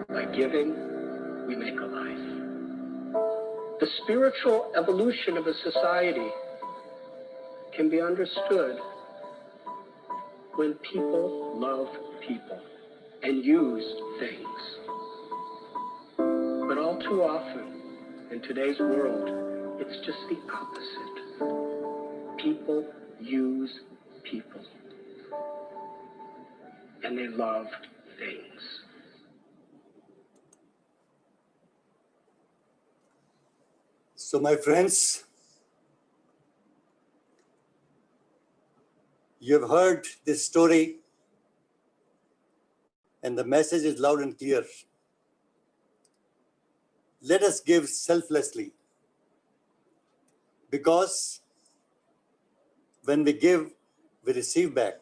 By giving, we make a life. The spiritual evolution of a society can be understood when people love people and use things. But all too often, in today's world, it's just the opposite. People use people. And they love things. So my friends, you have heard this story and the message is loud and clear. Let us give selflessly, because when we give, we receive back.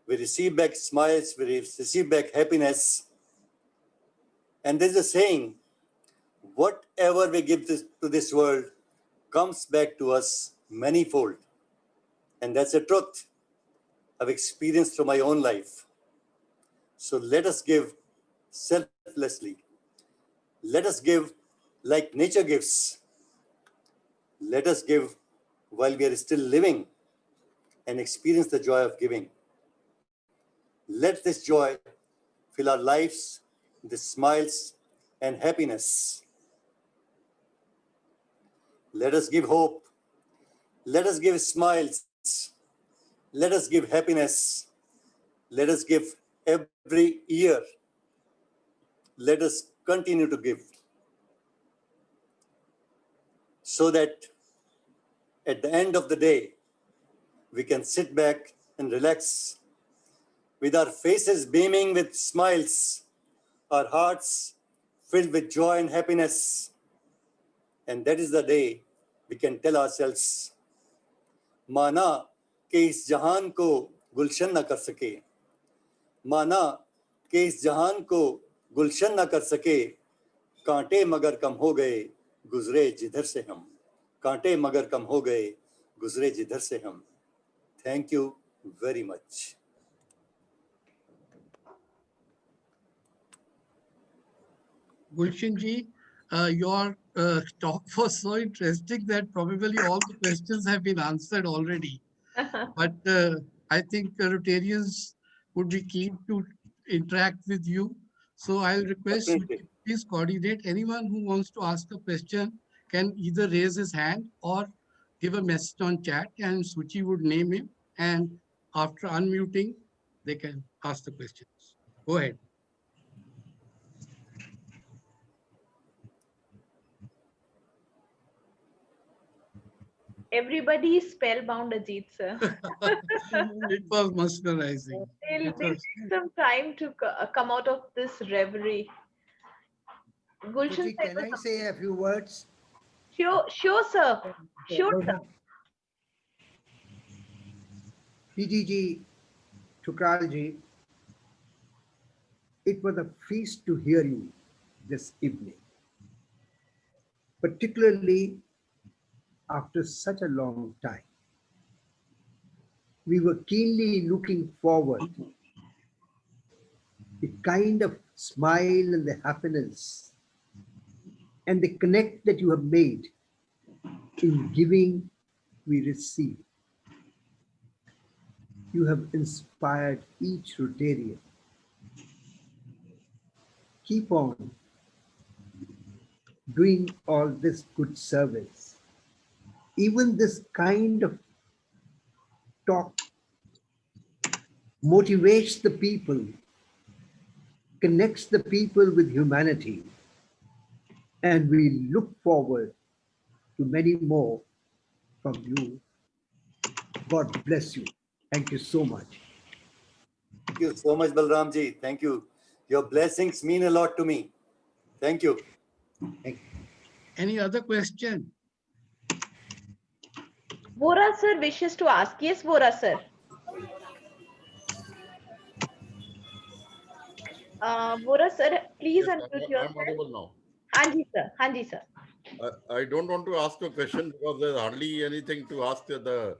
We receive back smiles, we receive back happiness. And there's a saying, whatever we give to this world comes back to us manifold. And that's a truth I've experienced through my own life. So let us give selflessly. Let us give like nature gives. Let us give while we are still living and experience the joy of giving. Let this joy fill our lives with smiles and happiness. Let us give hope. Let us give smiles. Let us give happiness. Let us give every year. Let us continue to give, so that at the end of the day, we can sit back and relax with our faces beaming with smiles, our hearts filled with joy and happiness. And that is the day we can tell ourselves, माना कि इस जहान को गुलशन न कर सके, माना कि इस जहान को गुलशन न कर सके, कांटे मगर कम हो गए गुजरे जिधर से हम, कांटे मगर कम हो गए गुजरे जिधर से हम. Thank you very much. Gulshan ji, your talk was so interesting that probably all the questions have been answered already. But I think Rotarians would be keen to interact with you. So I'll request you to please coordinate. Anyone who wants to ask a question can either raise his hand or give a message on chat, and Suchi would name him. And after unmuting, they can ask the questions. Go ahead. Everybody is spellbound, Ajit sir. It was mesmerizing. They'll take some time to come out of this reverie. Gulshan, Can I say a few words? Sure, sir. Sure, sir. PGG, Thakral ji, it was a feast to hear you. this evening, particularly after such a long time. We were keenly looking forward the kind of smile and the happiness and the connect that you have made in giving we receive. You have inspired each Rotarian. Keep on doing all this good service. Even this kind of talk motivates the people, connects the people with humanity, and we look forward to many more from you. God bless you. Thank you so much. Thank you so much, Balramji. Thank you. Your blessings mean a lot to me. Thank you. Any other question? Vora sir wishes to ask. Yes, Vora sir. Vora sir, please Yes, unmute I'm yourself. audible now. Hanji sir. Hanji sir. I don't want to ask a question because there's hardly anything to ask. The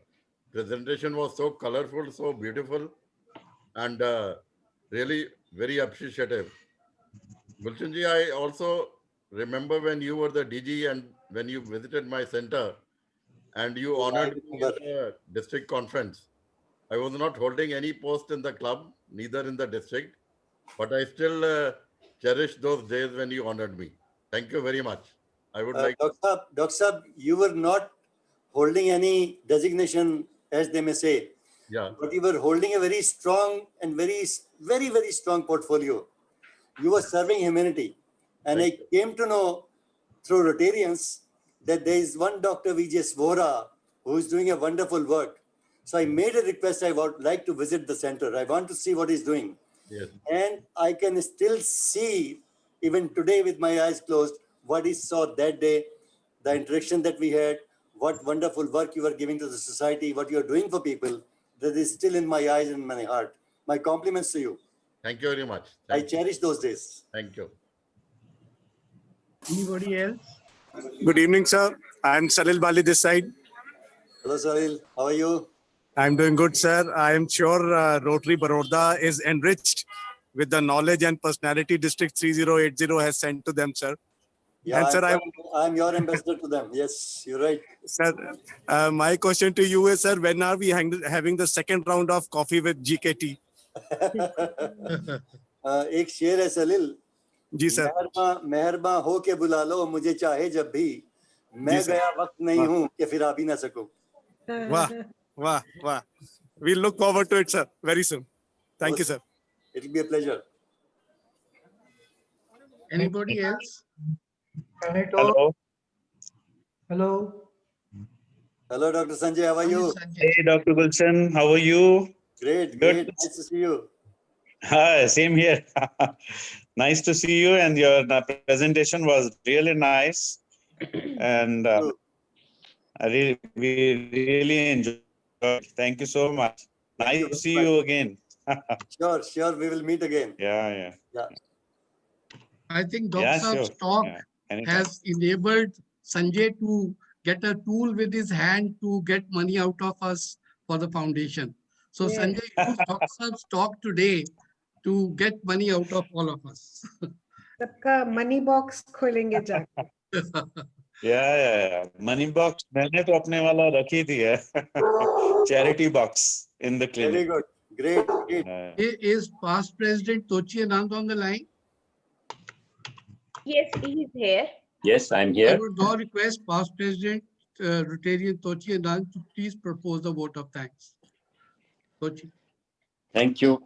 presentation was so colorful, so beautiful, and really very appreciative. Gulshan ji, I also remember when you were the DG and when you visited my center and you honored me in the district conference. I was not holding any post in the club, neither in the district, but I still cherish those days when you honored me. Thank you very much. I would like Dr. Saab, you were not holding any designation, as they may say, yeah. but you were holding a very strong and very strong portfolio. You were serving humanity. And I came to know through Rotarians that there is one Dr. V.J. Vora who is doing a wonderful work. So I made a request. I would like to visit the center. I want to see what he's doing. Yes. And I can still see, even today with my eyes closed, what he saw that day, the interaction that we had, what wonderful work you are giving to the society, what you are doing for people. That is still in my eyes and my heart. My compliments to you. Thank you very much. I cherish those days. Thank you. Anybody else? Good evening, sir. I'm Salil Bali this side. Hello, Salil. How are you? I'm doing good, sir. I am sure Rotary Baroda is enriched with the knowledge and personality District 3080 has sent to them, sir. Yeah, And sir, I'm your ambassador to them. Yes, you're right. Sir, my question to you is, sir, when are we having the second round of coffee with GKT? एक शेर है सलील जी sir मेहरबा हो के बुला लो मुझे चाहे जब भी मैं गया वक्त नहीं हूँ कि फिर आ भी ना सकूं वाह वाह वाह we look forward to it, sir, very soon. Thank you, sir. It will be a pleasure. Anybody else? Hello. Hello, Dr. Sanjay. How are you? Hey, Dr. Gulshan. How are you? Great, Good. great. Nice to see you. Hi, same here. Nice to see you, and your presentation was really nice. And we really enjoyed it. Thank you so much. Nice to see you again. Sure. We will meet again. Yeah. I think Yeah, Dr. Saab's sure. talk Anytime. has enabled Sanjay to get a tool with his hand to get money out of us for the foundation. So Yes. Sanjay used Dr. Saab's talk today to get money out of all of us. सबका money box खोलेंगे जाके. Yeah. Money box मैंने तो अपने वाला रखी थी है. Charity box in the clinic. Very good. Great. Is past President Tochi Anand on the line? Yes, he is here. Yes, I'm I here. would now request past President Rotarian Tochi Anand to please propose the vote of thanks. Tochi. Thank you.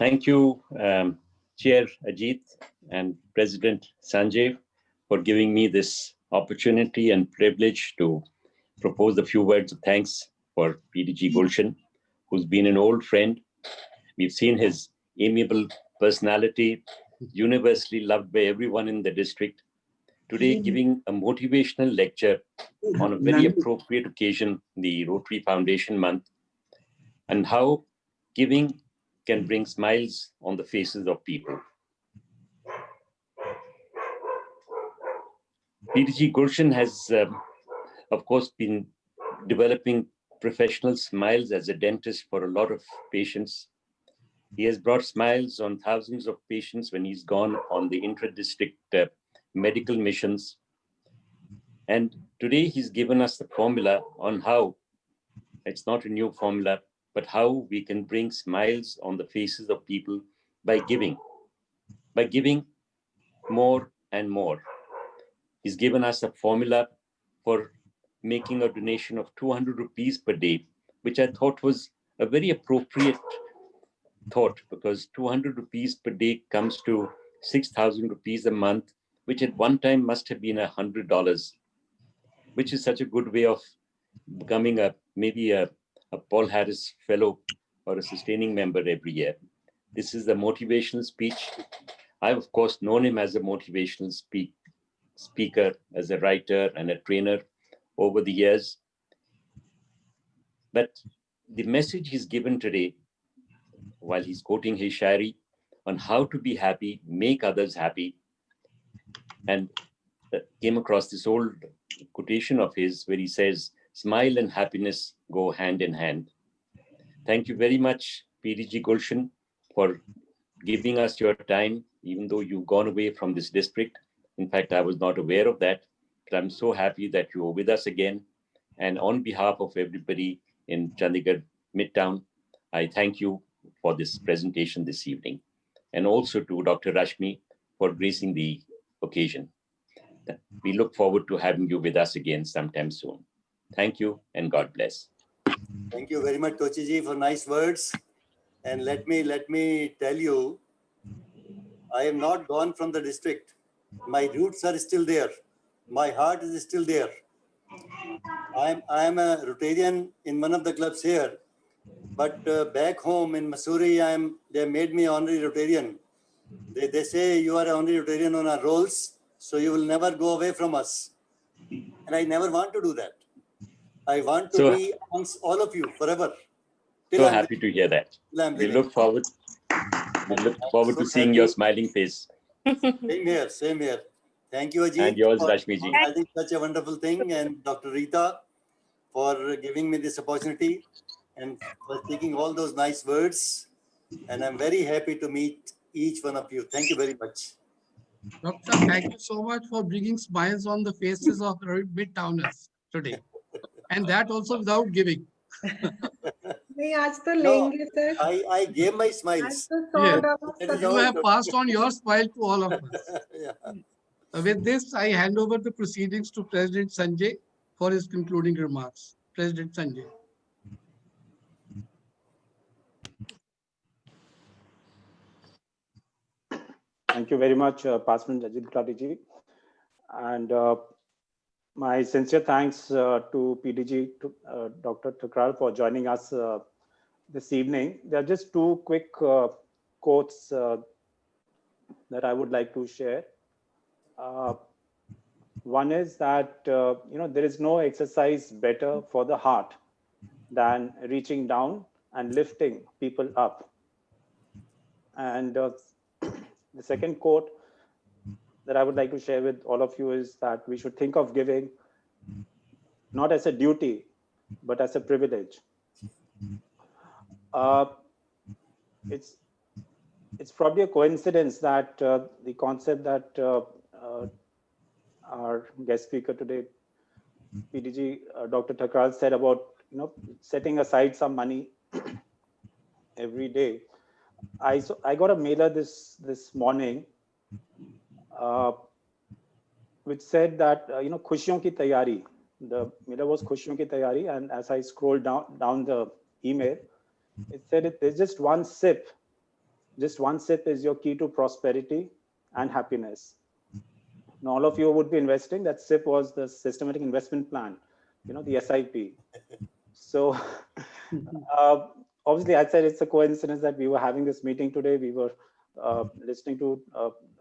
Thank you, Chair Ajit and President Sanjay, for giving me this opportunity and privilege to propose a few words of thanks for PDG Gulshan, who's been an old friend. We've seen his amiable personality, universally loved by everyone in the district. Today, giving a motivational lecture on a very appropriate occasion, the Rotary Foundation Month, and how giving can bring smiles on the faces of people. PDG Gulshan has, of course, been developing professional smiles as a dentist for a lot of patients. He has brought smiles on thousands of patients when he's gone on the intra-district medical missions. And today he's given us the formula on how, it's not a new formula, but how we can bring smiles on the faces of people by giving more and more. He's given us a formula for making a donation of 200 rupees per day, which I thought was a very appropriate thought, because 200 rupees per day comes to 6,000 rupees a month, which at one time must have been $100, which is such a good way of becoming maybe a Paul Harris fellow or a sustaining member every year. This is the motivational speech. I've of course known him as a motivational speaker, as a writer and a trainer over the years. But the message he's given today, while he's quoting his shairi on how to be happy, make others happy, and came across this old quotation of his where he says, smile and happiness go hand in hand. Thank you very much, PDG Gulshan, for giving us your time, even though you've gone away from this district. In fact, I was not aware of that, but I'm so happy that you are with us again. And on behalf of everybody in Chandigarh Midtown, I thank you for this presentation this evening, and also to Dr. Rashmi for gracing the occasion. We look forward to having you with us again sometime soon. Thank you and God bless. Thank you very much, Tochiji, for nice words. And let me tell you, I am not gone from the district. My roots are still there. My heart is still there. I am a Rotarian in one of the clubs here, but back home in Missouri, they made me honorary Rotarian. They say you are an honorary Rotarian on our rolls, so you will never go away from us. And I never want to do that. I want to be amongst all of you forever. So happy to hear that. We look forward to seeing your smiling face. Same here. Thank you, Ajit, and yours, for Rashmi ji. organizing such a wonderful thing, and Dr. Rita for giving me this opportunity and for speaking all those nice words. And I'm very happy to meet each one of you. Thank you very much. Doctor, thank you so much for bringing smiles on the faces of the Midtowners today. And that also without giving. I gave my smiles. Yes. You have passed on your smile to all of us. With this, I hand over the proceedings to President Sanjay for his concluding remarks. President Sanjay. Thank you very much, Pasman Ajit Gulati ji. And my sincere thanks to PDG, Dr. Thakral, for joining us this evening. There are just two quick quotes that I would like to share. One is that, there is no exercise better for the heart than reaching down and lifting people up. And the second quote that I would like to share with all of you is that we should think of giving not as a duty, but as a privilege. It's probably a coincidence that the concept that our guest speaker today, PDG, Dr. Thakral, said about setting aside some money every day. I got a mailer this morning, which said that Khushiyon ki tayari. The mailer was Khushiyon ki tayari, and as I scrolled down the email, it said there's just one sip. Just one sip is your key to prosperity and happiness. Now, all of you would be investing. That SIP was the systematic investment plan, the SIP. So obviously, I said it's a coincidence that we were having this meeting today. We were listening to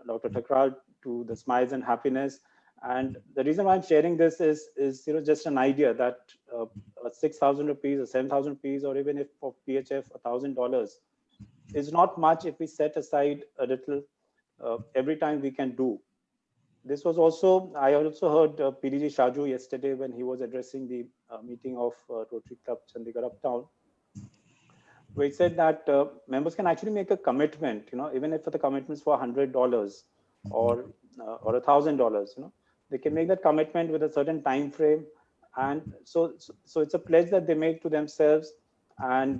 Dr. Thakral, to the smiles and happiness. And the reason why I'm sharing this is just an idea that 6,000 rupees or 7,000 rupees, or even if for PHF $1,000 is not much if we set aside a little every time we can do. this was also, I also heard PDG Shaju yesterday when he was addressing the meeting of Rotary Club Chandigarh Uptown, where he said that members can actually make a commitment, even if the commitments for $100 or $1,000, they can make that commitment with a certain time frame. And so it's a pledge that they make to themselves and,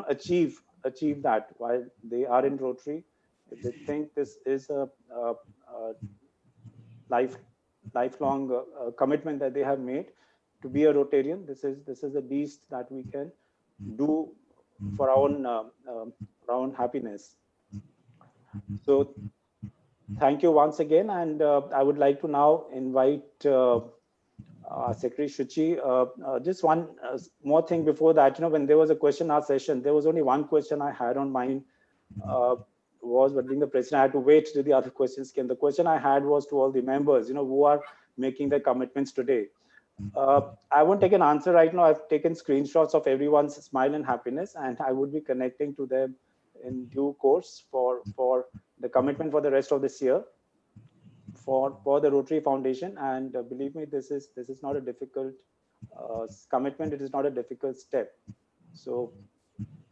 achieve that while they are in Rotary. If they think this is a lifelong commitment that they have made to be a Rotarian, this is the least that we can do for our own happiness. So thank you once again, and I would like to now invite Secretary Shuchi. Just one more thing before that, when there was a question ask session, there was only one question I had on mind, but being the president, I had to wait till the other questions came. The question I had was to all the members, who are making their commitments today. I won't take an answer right now. I've taken screenshots of everyone's smile and happiness, and I would be connecting to them in due course for the commitment for the rest of this year for the Rotary Foundation. And believe me, this is not a difficult commitment. It is not a difficult step. So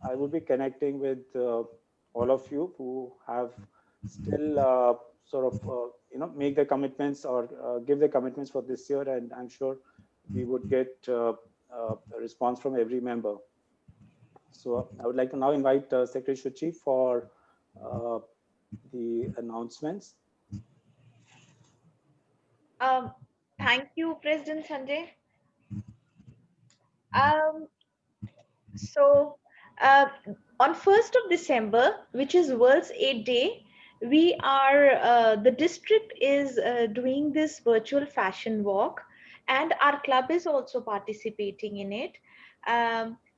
I would be connecting with all of you who have still make their commitments or give their commitments for this year, and I'm sure we would get a response from every member. So I would like to now invite Secretary Shuchi for the announcements. Thank you, President Sanjay. So on 1st of December, which is World's AIDS Day, we are, the district is doing this virtual fashion walk, and our club is also participating in it.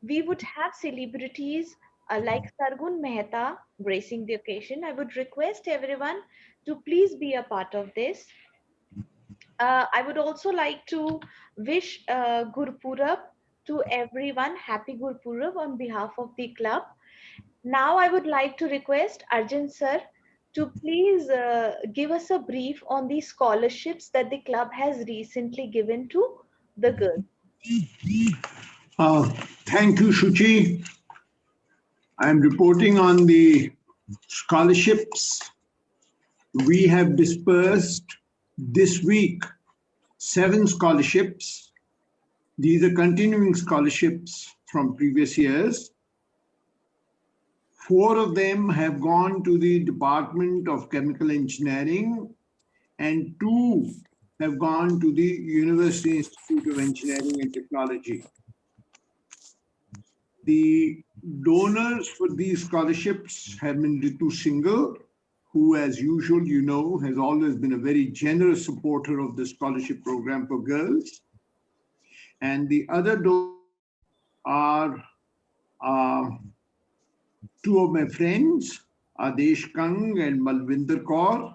We would have celebrities like Sargun Mehta gracing the occasion. I would request everyone to please be a part of this. I would also like to wish Gurpurab to everyone. Happy Gurpurab on behalf of the club. Now I would like to request Arjun sir to please give us a brief on the scholarships that the club has recently given to the girls. Thank you, Shuchi. I'm reporting on the scholarships. We have dispersed this week 7 scholarships. These are continuing scholarships from previous years. 4 of them have gone to the Department of Chemical Engineering, and 2 have gone to the University Institute of Engineering and Technology. The donors for these scholarships have been Ritu Singhal, who, as usual, has always been a very generous supporter of the scholarship program for girls. And the other donors are 2 of my friends, Adesh Kang and Malvinder Kaur.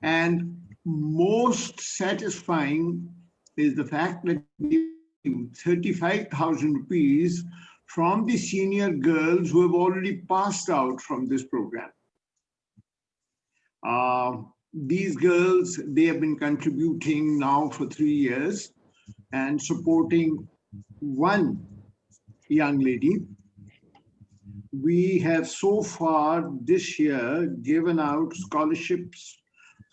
And most satisfying is the fact that we 35,000 rupees from the senior girls who have already passed out from this program. These girls, they have been contributing now for 3 years and supporting one young lady. We have so far this year given out scholarships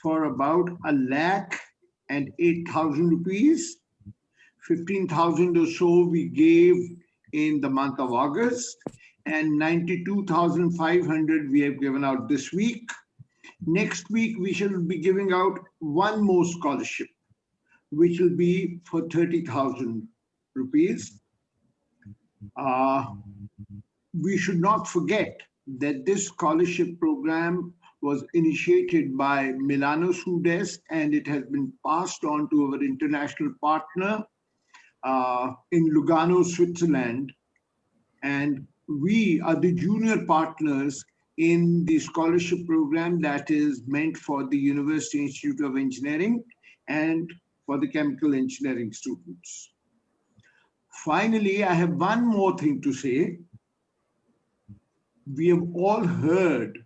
for about 1,08,000 rupees. 15,000 or so we gave in the month of August, and 92,500 we have given out this week. Next week, we shall be giving out 1 more scholarship, which will be for 30,000 rupees. We should not forget that this scholarship program was initiated by Milano Sudest, and it has been passed on to our international partner in Lugano, Switzerland. And we are the junior partners in the scholarship program that is meant for the University Institute of Engineering and for the chemical engineering students. Finally, I have one more thing to say. We have all heard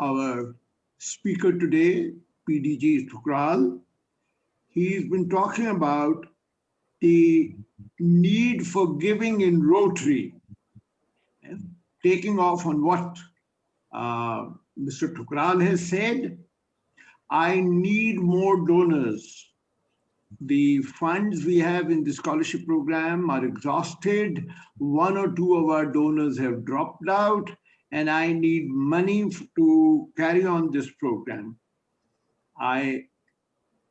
our speaker today, PDG Thakral. He's been talking about the need for giving in Rotary, taking off on what Mr. Thakral has said. I need more donors. The funds we have in the scholarship program are exhausted. One or two of our donors have dropped out, and I need money to carry on this program. I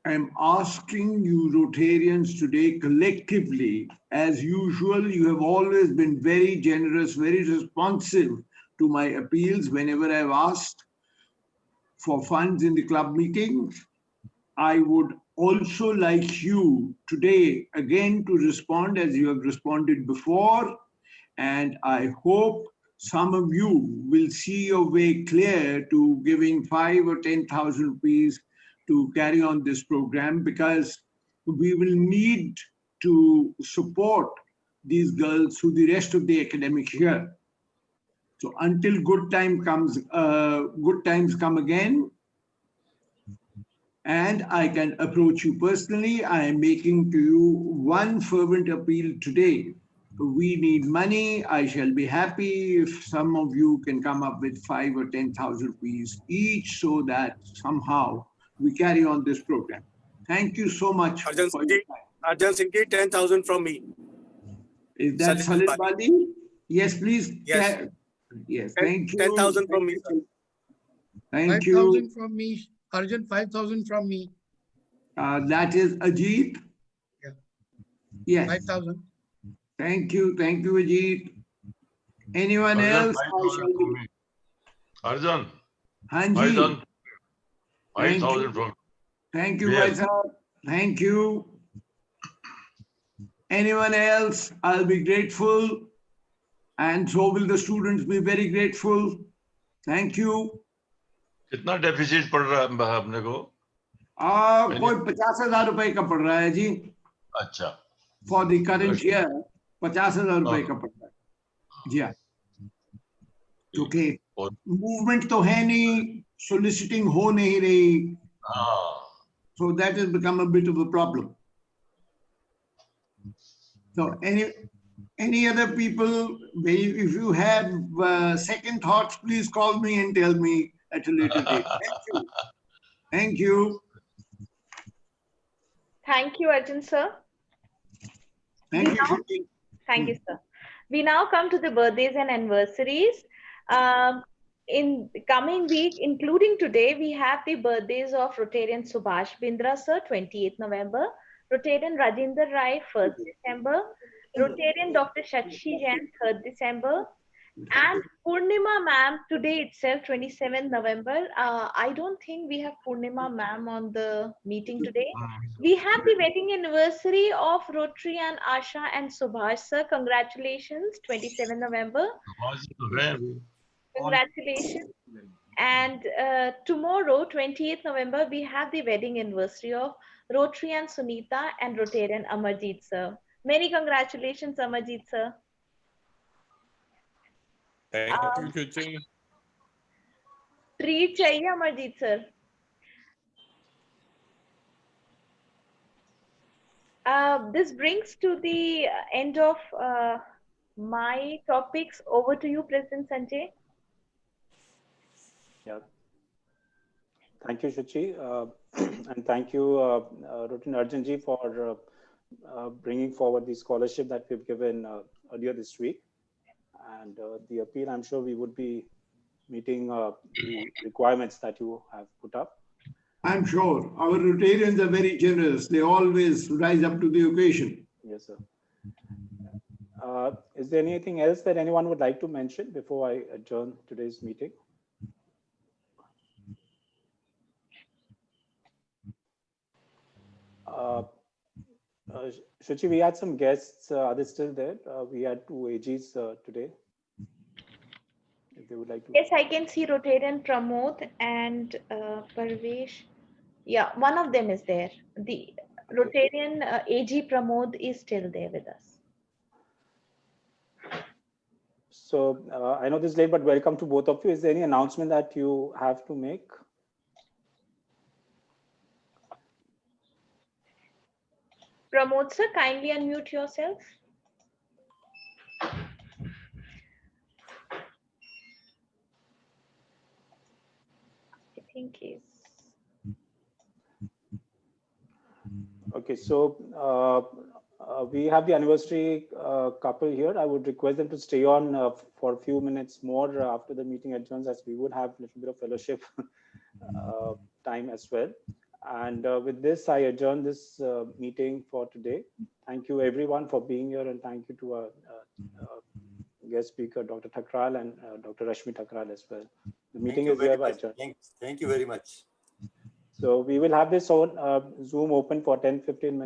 am asking you Rotarians today collectively, as usual, you have always been very generous, very responsive to my appeals whenever I've asked for funds in the club meetings. I would also like you today again to respond as you have responded before, and I hope some of you will see your way clear to giving 5,000 or 10,000 rupees to carry on this program, because we will need to support these girls through the rest of the academic year. So until good times come again, and I can approach you personally, I am making to you one fervent appeal today. We need money. I shall be happy if some of you can come up with 5,000 or 10,000 rupees each, so that somehow we carry on this program. Thank you so much. Arjan Singh, 10,000 from me. Is that Salil Bali? Yes, please. Yes. Yes, thank you. 10,000 from me, sir. Thank you. 5,000 from me. Arjun, 5,000 from me. That is Ajit. Yeah. Yes. 5,000. Thank you, Ajit. Anyone else? Arjun. Hanji. 5,000 from. Thank you, Yes. Vaisal. Thank you. Anyone else? I'll be grateful. And so will the students be very grateful. Thank you. कितना deficit पड़ रहा है अपने को? कोई 50,000 रुपए का पड़ रहा है जी. अच्छा. For the current year, 50,000 रुपए का पड़ रहा है. जी हाँ. Okay. Movement तो है नहीं, soliciting हो नहीं रही. So that has become a bit of a problem. So any other people, if you have second thoughts, please call me and tell me at a later date. Thank you. Thank you. Thank you, Arjun sir. Thank you. Thank you, sir. We now come to the birthdays and anniversaries. In the coming week, including today, we have the birthdays of Rotarian Subhash Bindra sir, 28th November, Rotarian Rajinder Rai, 1st December, Rotarian Dr. Shakshi Jain, 3rd December, and Purnima ma'am today itself, 27th November. I don't think we have Purnima ma'am on the meeting today. We have the wedding anniversary of Rotary and Asha and Subhash sir. Congratulations, 27th November. Congratulations. And tomorrow, 28th November, we have the wedding anniversary of Rotary and Sunita and Rotarian Amarjeet sir. Many congratulations, Amarjeet sir. Thank you, Chichi. Treat chahiye, Amarjeet sir. This brings to the end of my topics. Over to you, President Sanjay. Yeah. Thank you, Shuchi. And thank you, Rotin Arjanji, for bringing forward the scholarship that we've given earlier this week. And the appeal, I'm sure we would be meeting the requirements that you have put up. I'm sure our Rotarians are very generous. They always rise up to the occasion. Yes, sir. Is there anything else that anyone would like to mention before I adjourn today's meeting? Shuchi, we had some guests. Are they still there? We had two AGs today. If they would like to. Yes, I can see Rotarian Pramod and Parvesh. Yeah, one of them is there. The Rotarian AG Pramod is still there with us. So I know this is late, but welcome to both of you. Is there any announcement that you have to make? Pramod sir, kindly unmute yourself. I think he's... Okay, so we have the anniversary couple here. I would request them to stay on for a few minutes more after the meeting adjourns, as we would have a little bit of fellowship time as well. And with this, I adjourn this meeting for today. Thank you everyone for being here, and thank you to our guest speaker, Dr. Thakral, and Dr. Rashmi Thakral as well. The meeting is hereby adjourned. Thank you very much. So we will have this on Zoom open for 10-15 minutes.